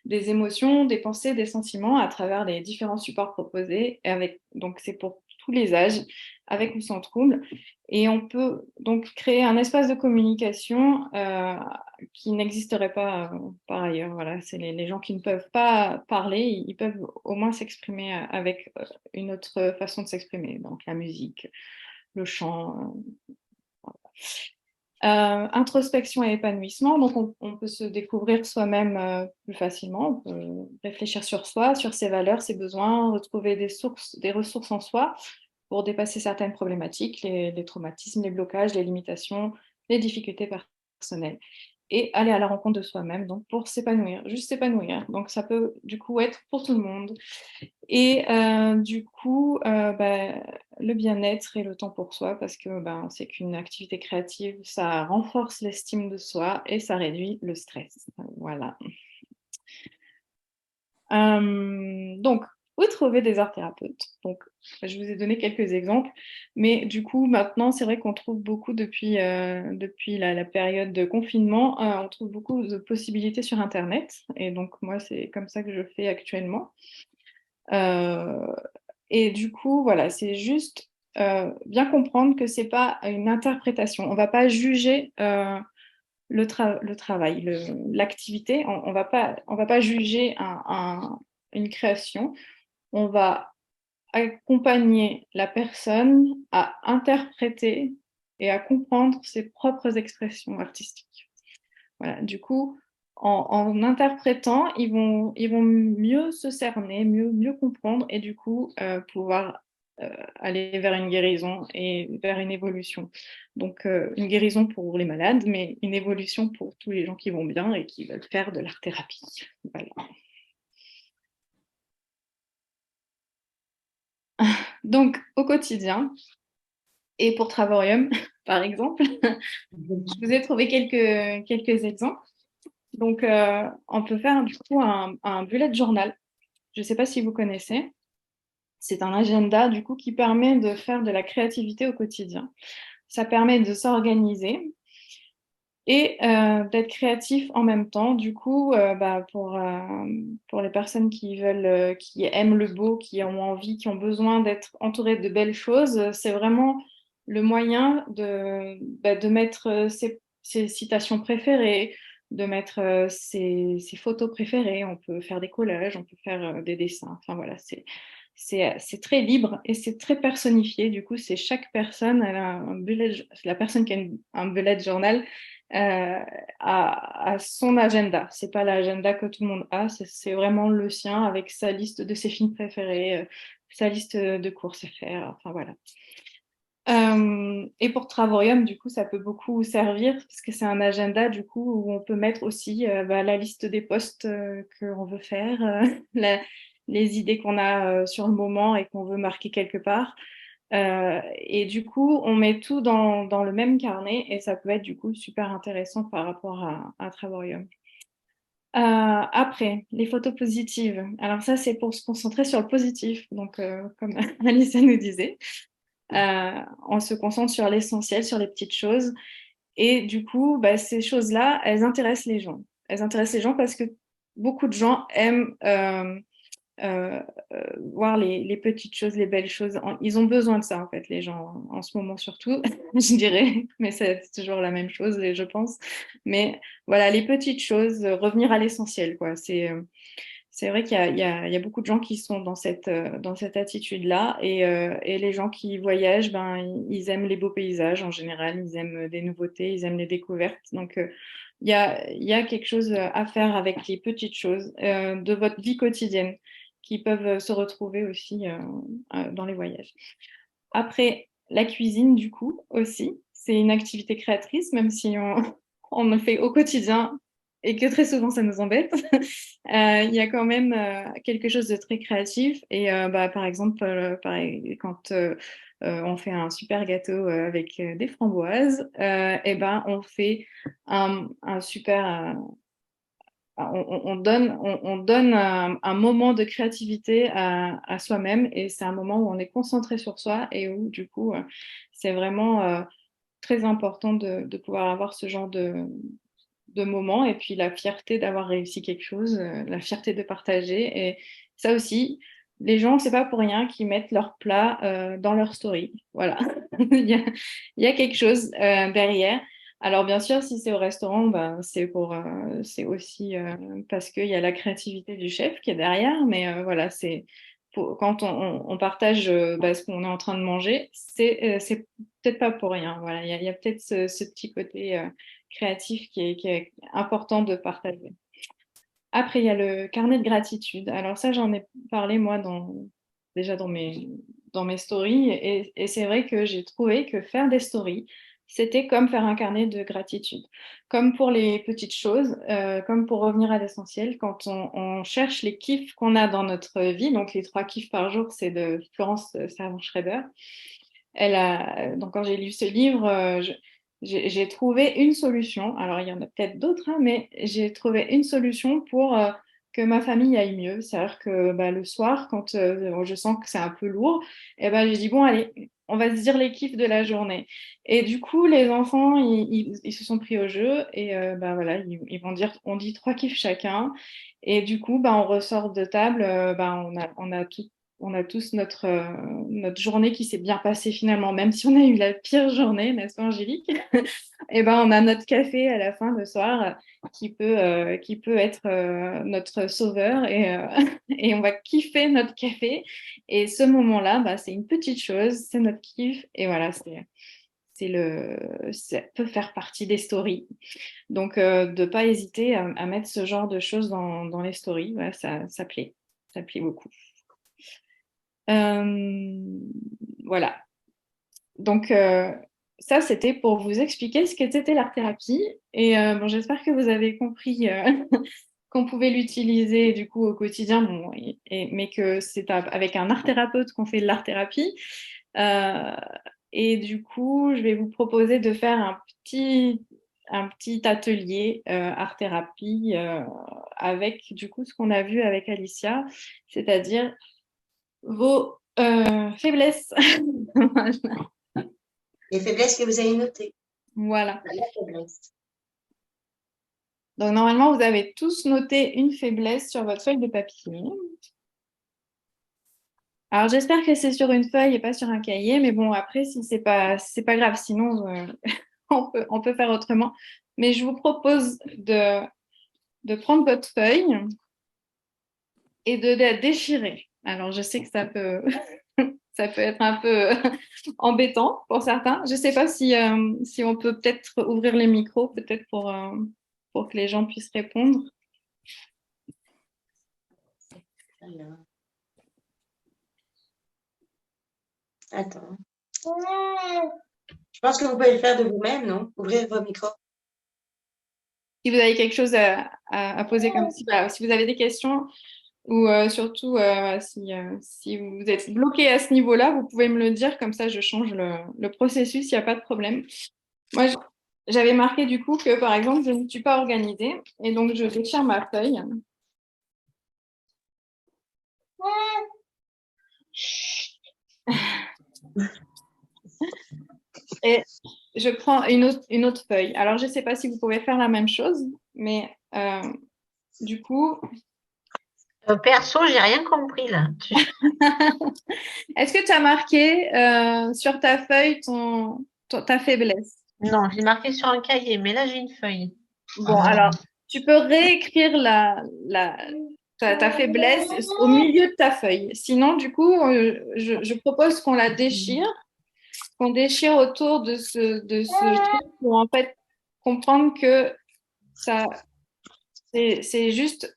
Des émotions, des pensées, des sentiments à travers les différents supports proposés. Donc, c'est pour tous les âges, avec ou sans trouble. Et on peut donc créer un espace de communication qui n'existerait pas par ailleurs. Voilà, c'est les gens qui ne peuvent pas parler, ils peuvent au moins s'exprimer avec une autre façon de s'exprimer. Donc, la musique, le chant. Introspection et épanouissement, donc on peut se découvrir soi-même plus facilement, on peut réfléchir sur soi, sur ses valeurs, ses besoins, retrouver des ressources en soi pour dépasser certaines problématiques, les traumatismes, les blocages, les limitations, les difficultés personnelles et aller à la rencontre de soi-même, donc pour s'épanouir, juste s'épanouir. Donc ça peut du coup être pour tout le monde. Et du coup, le bien-être et le temps pour soi, parce que c'est qu'une activité créative, ça renforce l'estime de soi et ça réduit le stress. Voilà. Donc, où trouver des art thérapeutes? Donc, je vous ai donné quelques exemples, mais du coup, maintenant, c'est vrai qu'on trouve beaucoup depuis la période de confinement, on trouve beaucoup de possibilités sur Internet. Et donc, moi, c'est comme ça que je fais actuellement. Et du coup, voilà, c'est juste bien comprendre que c'est pas une interprétation. On va pas juger le travail, l'activité. On va pas juger une création. On va accompagner la personne à interpréter et à comprendre ses propres expressions artistiques. Voilà, du coup, en interprétant, ils vont mieux se cerner, mieux comprendre et du coup pouvoir aller vers une guérison et vers une évolution. Donc, une guérison pour les malades, mais une évolution pour tous les gens qui vont bien et qui veulent faire de l'art-thérapie. Voilà. Donc, au quotidien, et pour Travarium, par exemple, je vous ai trouvé quelques exemples. Donc, on peut faire du coup un bullet journal. Je ne sais pas si vous connaissez. C'est un agenda du coup qui permet de faire de la créativité au quotidien. Ça permet de s'organiser et d'être créatif en même temps. Du coup, pour les personnes qui veulent, qui aiment le beau, qui ont envie, qui ont besoin d'être entourées de belles choses, c'est vraiment le moyen de mettre ses citations préférées, de mettre ses photos préférées. On peut faire des collages, on peut faire des dessins. Enfin voilà, c'est très libre et c'est très personnifié. Du coup, c'est chaque personne, elle a un bullet, la personne qui a un bullet journal à son agenda. C'est pas l'agenda que tout le monde a, c'est vraiment le sien avec sa liste de ses films préférés, sa liste de courses à faire. Enfin voilà. Et pour Travorium, du coup, ça peut beaucoup servir parce que c'est un agenda du coup où on peut mettre aussi la liste des posts qu'on veut faire, les idées qu'on a sur le moment et qu'on veut marquer quelque part. Et du coup, on met tout dans le même carnet et ça peut être du coup super intéressant par rapport à Travorium. Après, les photos positives. Alors ça, c'est pour se concentrer sur le positif. Donc, comme Alicia nous disait, on se concentre sur l'essentiel, sur les petites choses. Et du coup, ces choses-là, elles intéressent les gens. Elles intéressent les gens parce que beaucoup de gens aiment euh, voir les petites choses, les belles choses. Ils ont besoin de ça, en fait, les gens, en ce moment surtout, je dirais. Mais c'est toujours la même chose, je pense. Mais voilà, les petites choses, revenir à l'essentiel, quoi. C'est vrai qu'il y a beaucoup de gens qui sont dans cette attitude-là et les gens qui voyagent, ils aiment les beaux paysages en général, ils aiment des nouveautés, ils aiment les découvertes. Donc, il y a quelque chose à faire avec les petites choses de votre vie quotidienne qui peuvent se retrouver aussi dans les voyages. Après, la cuisine, du coup, aussi, c'est une activité créatrice, même si on le fait au quotidien et que très souvent ça nous embête. Il y a quand même quelque chose de très créatif. Et par exemple, pareil, quand on fait un super gâteau avec des framboises, on fait un super on donne un moment de créativité à soi-même et c'est un moment où on est concentré sur soi et où du coup c'est vraiment très important de pouvoir avoir ce genre de moment et puis la fierté d'avoir réussi quelque chose, la fierté de partager et ça aussi, les gens, c'est pas pour rien qu'ils mettent leur plat dans leur story. Voilà, il y a quelque chose derrière. Alors bien sûr, si c'est au restaurant, c'est aussi parce qu'il y a la créativité du chef qui est derrière, mais voilà, quand on partage ce qu'on est en train de manger, c'est peut-être pas pour rien. Voilà, il y a peut-être ce petit côté créatif qui est important de partager. Après, il y a le carnet de gratitude. Alors ça, j'en ai parlé moi déjà dans mes stories et c'est vrai que j'ai trouvé que faire des stories, c'était comme faire un carnet de gratitude. Comme pour les petites choses, comme pour revenir à l'essentiel, quand on cherche les kiffs qu'on a dans notre vie, donc les 3 kiffs par jour, c'est de Florence Servan-Schreiber. Donc quand j'ai lu ce livre, j'ai trouvé une solution. Alors, il y en a peut-être d'autres, hein, mais j'ai trouvé une solution pour que ma famille aille mieux. C'est-à-dire que le soir, quand je sens que c'est un peu lourd, j'ai dit, bon, allez, on va se dire les kiffs de la journée. Et du coup, les enfants, ils se sont pris au jeu et voilà, ils vont dire, on dit 3 kiffs chacun. Et du coup, on ressort de table, on a tous notre journée qui s'est bien passée finalement, même si on a eu la pire journée, n'est-ce pas Angélique? Et on a notre café à la fin le soir qui peut être notre sauveur et on va kiffer notre café. Et ce moment-là, c'est une petite chose, c'est notre kiff et voilà, ça peut faire partie des stories. Donc, de ne pas hésiter à mettre ce genre de choses dans les stories, voilà, ça plaît beaucoup. Voilà. Donc, ça, c'était pour vous expliquer ce qu'était l'art-thérapie. Et j'espère que vous avez compris qu'on pouvait l'utiliser du coup au quotidien, mais que c'est avec un art-thérapeute qu'on fait de l'art-thérapie. Et du coup, je vais vous proposer de faire un petit atelier art-thérapie avec du coup ce qu'on a vu avec Alicia, c'est-à-dire vos faiblesses. Les faiblesses que vous avez notées. Voilà. La faiblesse. Donc, normalement, vous avez tous noté une faiblesse sur votre feuille de papier. Alors, j'espère que c'est sur une feuille et pas sur un cahier, mais bon, après, si c'est pas grave, sinon, on peut faire autrement. Mais je vous propose de prendre votre feuille et de la déchirer. Alors, je sais que ça peut, ça peut être un peu embêtant pour certains. Je ne sais pas si on peut peut-être ouvrir les micros, peut-être pour que les gens puissent répondre. Alors. Attends. Je pense que vous pouvez le faire de vous-même, non? Ouvrir vos micros. Si vous avez quelque chose à poser comme si vous avez des questions ou surtout si vous êtes bloqué à ce niveau-là, vous pouvez me le dire, comme ça je change le processus, il n'y a pas de problème. Moi, j'avais marqué du coup que par exemple, je ne suis pas organisée et donc je déchire ma feuille. Et je prends une autre feuille. Alors, je ne sais pas si vous pouvez faire la même chose, mais du coup... Perso, j'ai rien compris là. Est-ce que tu as marqué sur ta feuille ta faiblesse? Non, j'ai marqué sur un cahier, mais là, j'ai une feuille. Bon, alors, tu peux réécrire ta faiblesse au milieu de ta feuille. Sinon, du coup, je propose qu'on la déchire, qu'on déchire autour de ce truc pour en fait comprendre que c'est juste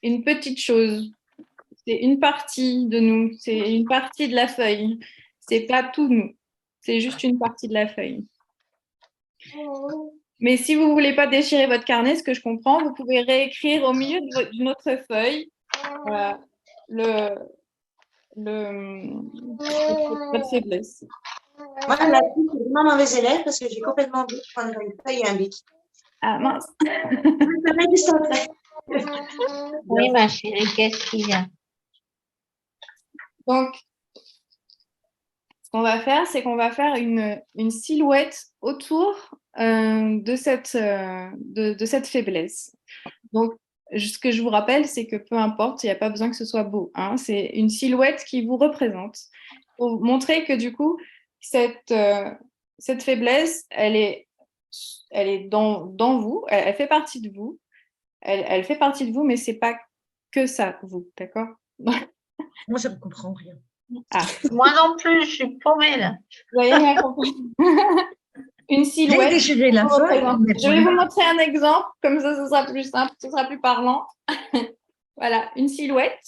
une petite chose. C'est une partie de nous, c'est une partie de la feuille. C'est pas tout nous, c'est juste une partie de la feuille. Mais si vous voulez pas déchirer votre carnet, ce que je comprends, vous pouvez réécrire au milieu d'une autre feuille votre faiblesse. Moi, la fille, c'est vraiment mauvais élève parce que j'ai complètement oublié de prendre une feuille et un bic. Ah mince. Oui, ma chérie, qu'est-ce qu'il y a? Donc, ce qu'on va faire, c'est qu'on va faire une silhouette autour de cette faiblesse. Donc, ce que je vous rappelle, c'est que peu importe, il n'y a pas besoin que ce soit beau. Hein, c'est une silhouette qui vous représente pour montrer que du coup, cette faiblesse, elle est dans vous, elle fait partie de vous. Elle fait partie de vous, mais c'est pas que ça, vous, d'accord? Moi, je ne comprends rien. Ah. Moi non plus, je suis paumée là. Vous avez rien compris. Une silhouette. Déchirer la feuille. Je vais vous montrer un exemple, comme ça, ce sera plus simple, ce sera plus parlant. Voilà, une silhouette.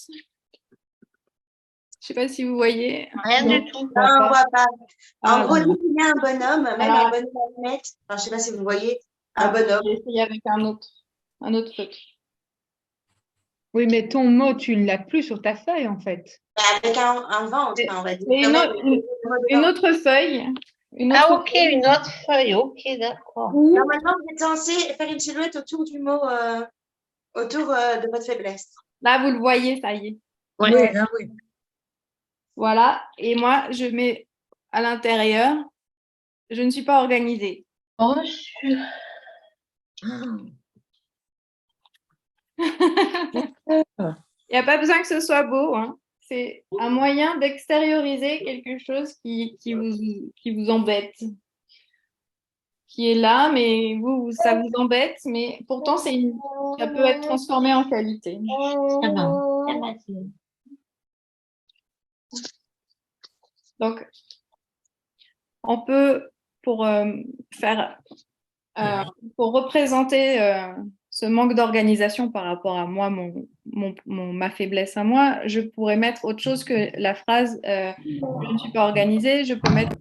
Je ne sais pas si vous voyez. Rien du tout. Non, on ne voit pas. En gros, non. il y a un bonhomme, même un bonhomme à lunettes. Enfin, je ne sais pas si vous voyez un bonhomme. Je vais essayer avec un autre truc. Oui, mais ton mot, tu ne l'as plus sur ta feuille, en fait. Avec un ventre, on va dire. Une autre feuille. Ah, ok, une autre feuille. Ok, d'accord. Normalement, vous êtes censé faire une silhouette autour du mot, autour de votre faiblesse. Là, vous le voyez, ça y est. Oui, là, oui. Voilà. Et moi, je mets à l'intérieur, je ne suis pas organisée. Oh, Il n'y a pas besoin que ce soit beau. Hein. C'est un moyen d'extérioriser quelque chose qui vous embête. Qui est là, mais ça vous embête, mais pourtant, ça peut être transformé en qualité. Donc, on peut, pour représenter ce manque d'organisation par rapport à moi, ma faiblesse à moi, je pourrais mettre autre chose que la phrase je ne suis pas organisée. Je peux mettre,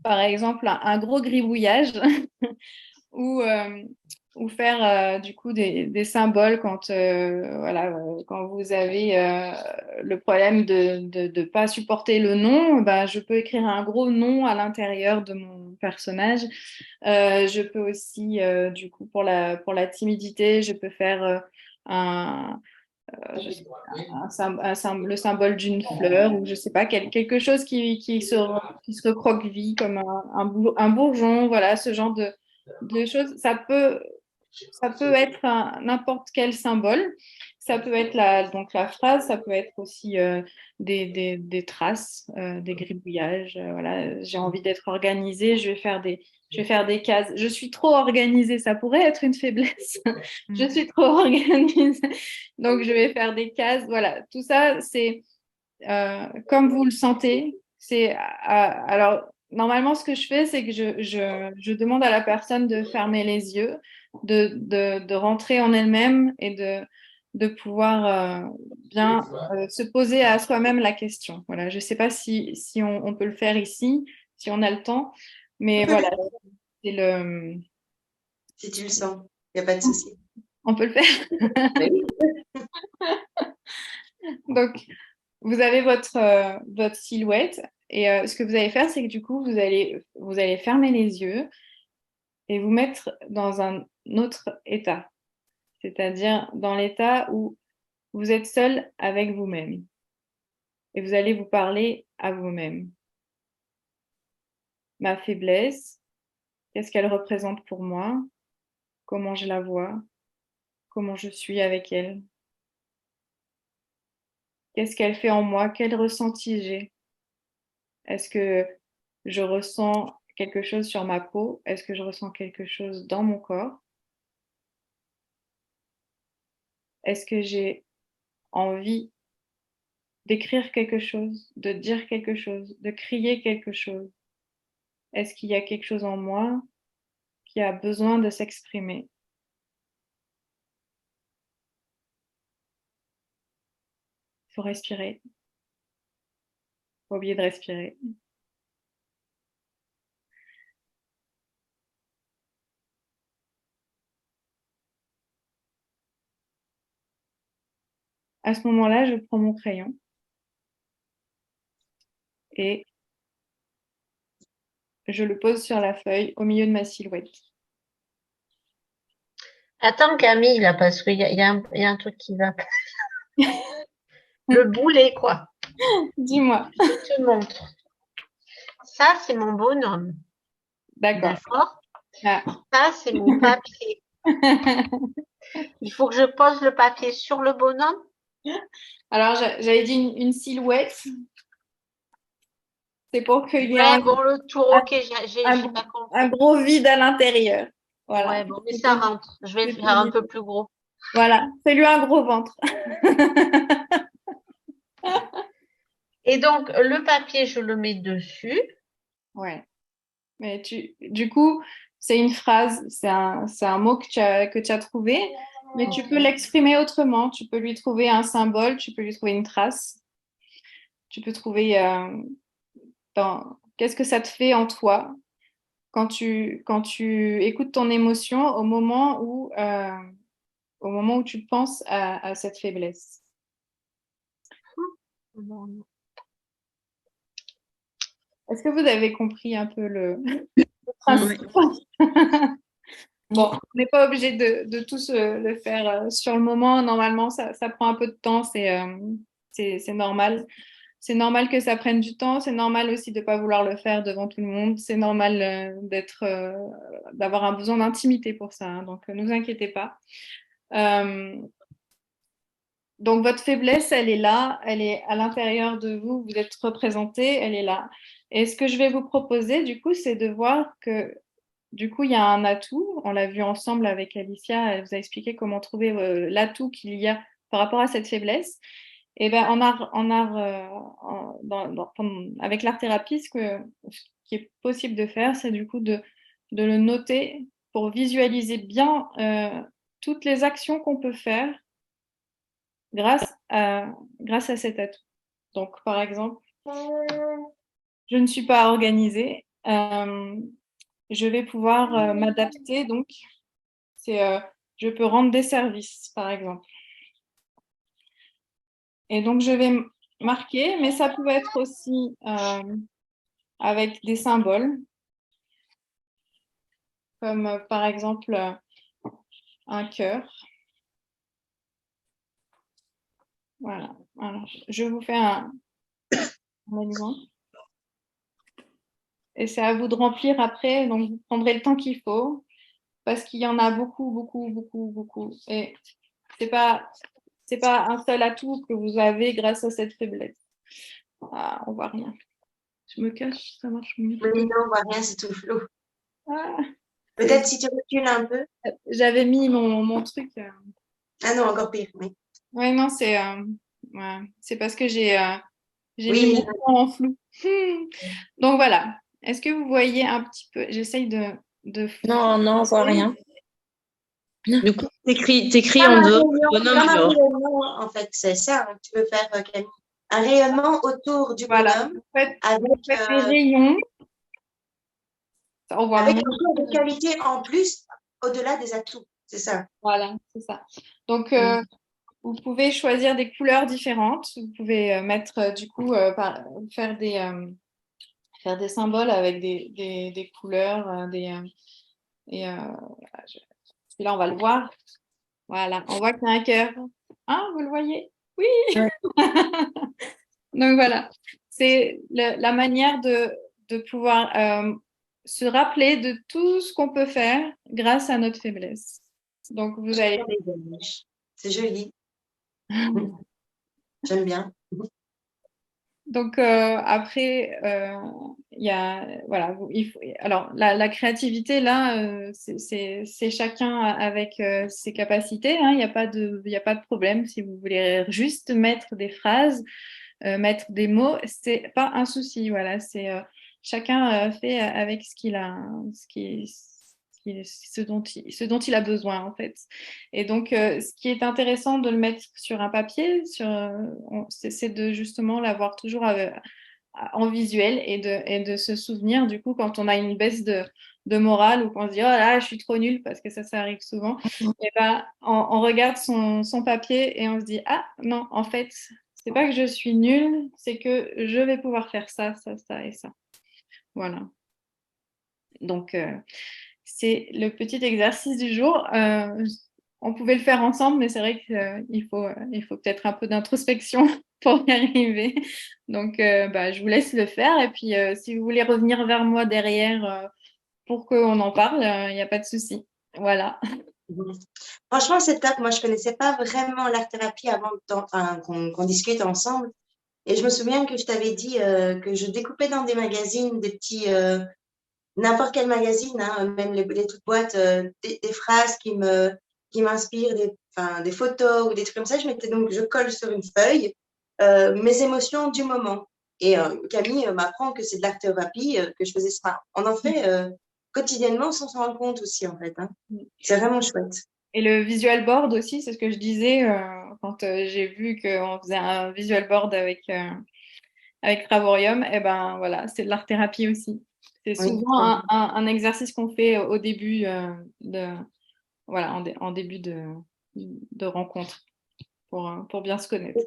par exemple, un gros gribouillage ou faire du coup des symboles quand vous avez le problème de ne pas supporter le nom, je peux écrire un gros nom à l'intérieur de mon personnage. Je peux aussi du coup pour la timidité, je peux faire le symbole d'une fleur ou je sais pas quelque chose qui se recroqueville comme un bourgeon, voilà, ce genre de choses. Ça peut ça peut être n'importe quel symbole. Ça peut être donc la phrase, ça peut être aussi des traces, des gribouillages. Voilà, j'ai envie d'être organisée, je vais faire des cases. Je suis trop organisée, ça pourrait être une faiblesse. Je suis trop organisée, donc je vais faire des cases. Voilà, tout ça, c'est comme vous le sentez. Alors, normalement, ce que je fais, c'est que je demande à la personne de fermer les yeux, de rentrer en elle-même et de pouvoir bien se poser à soi-même la question. Voilà, je ne sais pas si on peut le faire ici, si on a le temps, mais voilà, c'est Si tu le sens, il n'y a pas de souci. on peut le faire. Oui. Donc, vous avez votre silhouette et ce que vous allez faire, c'est que du coup, vous allez fermer les yeux et vous mettre dans un autre état, c'est-à-dire dans l'état où vous êtes seul avec vous-même et vous allez vous parler à vous-même. Ma faiblesse, qu'est-ce qu'elle représente pour moi? Comment je la vois? Comment je suis avec elle? Qu'est-ce qu'elle fait en moi? Quel ressenti j'ai? Est-ce que je ressens quelque chose sur ma peau? Est-ce que je ressens quelque chose dans mon corps? Est-ce que j'ai envie d'écrire quelque chose, de dire quelque chose, de crier quelque chose? Est-ce qu'il y a quelque chose en moi qui a besoin de s'exprimer? Il faut respirer. Pas oublier de respirer. À ce moment-là, je prends mon crayon et je le pose sur la feuille au milieu de ma silhouette. Attends Camille, là, parce qu'il y a un truc qui va pas. Le boulet, quoi. Dis-moi. Je te montre. Ça, c'est mon bonhomme. D'accord. D'accord. Ah. Ça, c'est mon papier. Il faut que je pose le papier sur le bonhomme. Alors, j'avais dit une silhouette. C'est pour qu'il y ait Ouais, bon, le tour, ok, j'ai pas compris. un gros vide à l'intérieur. Voilà. Ouais, bon, mais ça rentre. Je vais le faire un peu plus gros. Voilà, fais-lui un gros ventre. Et donc, le papier, je le mets dessus. Ouais. Mais du coup, c'est une phrase, c'est un mot que tu as trouvé, mais tu peux l'exprimer autrement. Tu peux lui trouver un symbole, tu peux lui trouver une trace. Tu peux trouver qu'est-ce que ça te fait en toi quand tu écoutes ton émotion au moment où tu penses à cette faiblesse. Est-ce que vous avez compris un peu le principe? Bon, on n'est pas obligé de tous le faire sur le moment. Normalement, ça prend un peu de temps, c'est normal. C'est normal que ça prenne du temps. C'est normal aussi de ne pas vouloir le faire devant tout le monde. C'est normal d'avoir un besoin d'intimité pour ça, hein. Donc, ne vous inquiétez pas. Donc, votre faiblesse, elle est là, elle est à l'intérieur de vous, vous êtes représenté, elle est là. Et ce que je vais vous proposer, du coup, c'est de voir que, du coup, il y a un atout. On l'a vu ensemble avec Alicia, elle vous a expliqué comment trouver l'atout qu'il y a par rapport à cette faiblesse. Et ben, avec l'art-thérapie, ce qui est possible de faire, c'est du coup de le noter pour visualiser bien toutes les actions qu'on peut faire grâce à cet atout. Donc, par exemple, je ne suis pas organisée. Je vais pouvoir m'adapter. Donc, je peux rendre des services, par exemple. Et donc, je vais marquer, mais ça peut être aussi avec des symboles, comme par exemple un cœur. Voilà. Alors, je vous fais un exemple. Et c'est à vous de remplir après. Donc, vous prendrez le temps qu'il faut. parce qu'il y en a beaucoup, beaucoup, beaucoup, beaucoup. Et c'est pas un seul atout que vous avez grâce à cette faiblesse. Ah, on voit rien. Je me cache, ça marche mieux. Oui, non, on voit rien, c'est tout flou. Ah, Peut-être si tu recules un peu. j'avais mis mon truc. Ah non, encore pire, oui. Ouais, non, ouais, c'est parce que j'ai mis Oui, mon fond en flou. Donc voilà. Est-ce que vous voyez un petit peu? J'essaye de... Non, non, on voit rien. Du coup, t'écris comme en un dehors du rayonnement, bonhomme, comme un genre. rayonnement, en fait, c'est ça hein, que tu veux faire, Camille. Un rayonnement autour du Voilà. bonhomme Vous faites des rayons. On voit avec moins. encore des qualités en plus au-delà des atouts. C'est ça. Voilà, c'est ça. Donc, vous pouvez choisir des couleurs différentes. Vous pouvez mettre, du coup, faire des symboles avec des couleurs. Celui-là, on va le voir. Voilà, on voit qu'il y a un cœur. Ah, vous le voyez? Oui! Ouais. Donc, voilà. C'est la manière de pouvoir se rappeler de tout ce qu'on peut faire grâce à notre faiblesse. Donc, vous allez... C'est joli. J'aime bien. Donc après, il y a voilà, alors la créativité là, c'est chacun avec ses capacités. Hein, il n'y a pas de problème si vous voulez juste mettre des phrases, mettre des mots, c'est pas un souci. Voilà, c'est chacun fait avec ce qu'il a, ce dont il a besoin en fait. Et donc, ce qui est intéressant de le mettre sur un papier, c'est de justement l'avoir toujours en visuel et de se souvenir du coup quand on a une baisse de morale ou qu'on se dit oh là je suis trop nulle parce que ça arrive souvent, et ben on regarde son papier et on se dit ah non en fait c'est pas que je suis nulle, c'est que je vais pouvoir faire ça, ça, ça et ça. Voilà. Donc, c'est le petit exercice du jour. On pouvait le faire ensemble, mais c'est vrai qu'il faut peut-être un peu d'introspection pour y arriver. Donc, je vous laisse le faire. Et puis, si vous voulez revenir vers moi derrière pour qu'on en parle, il n'y a pas de souci. Voilà. Franchement, c'est top. Moi, je connaissais pas vraiment l'art-thérapie avant qu'on discute ensemble. Et je me souviens que je t'avais dit que je découpais dans des magazines, des petits, n'importe quel magazine, hein, même les toutes boîtes, des phrases qui m'inspirent, des photos ou des trucs comme ça. Je colle sur une feuille mes émotions du moment. Et Camille m'apprend que c'est de l'art-thérapie, que je faisais ça. On en fait quotidiennement sans s'en rendre compte aussi, en fait. Hein. C'est vraiment chouette. Et le visual board aussi, c'est ce que je disais quand j'ai vu qu'on faisait un visual board avec Travorium. Et ben voilà, c'est de l'art-thérapie aussi. C'est Oui. souvent un exercice qu'on fait au début en début de rencontre pour bien se connaître.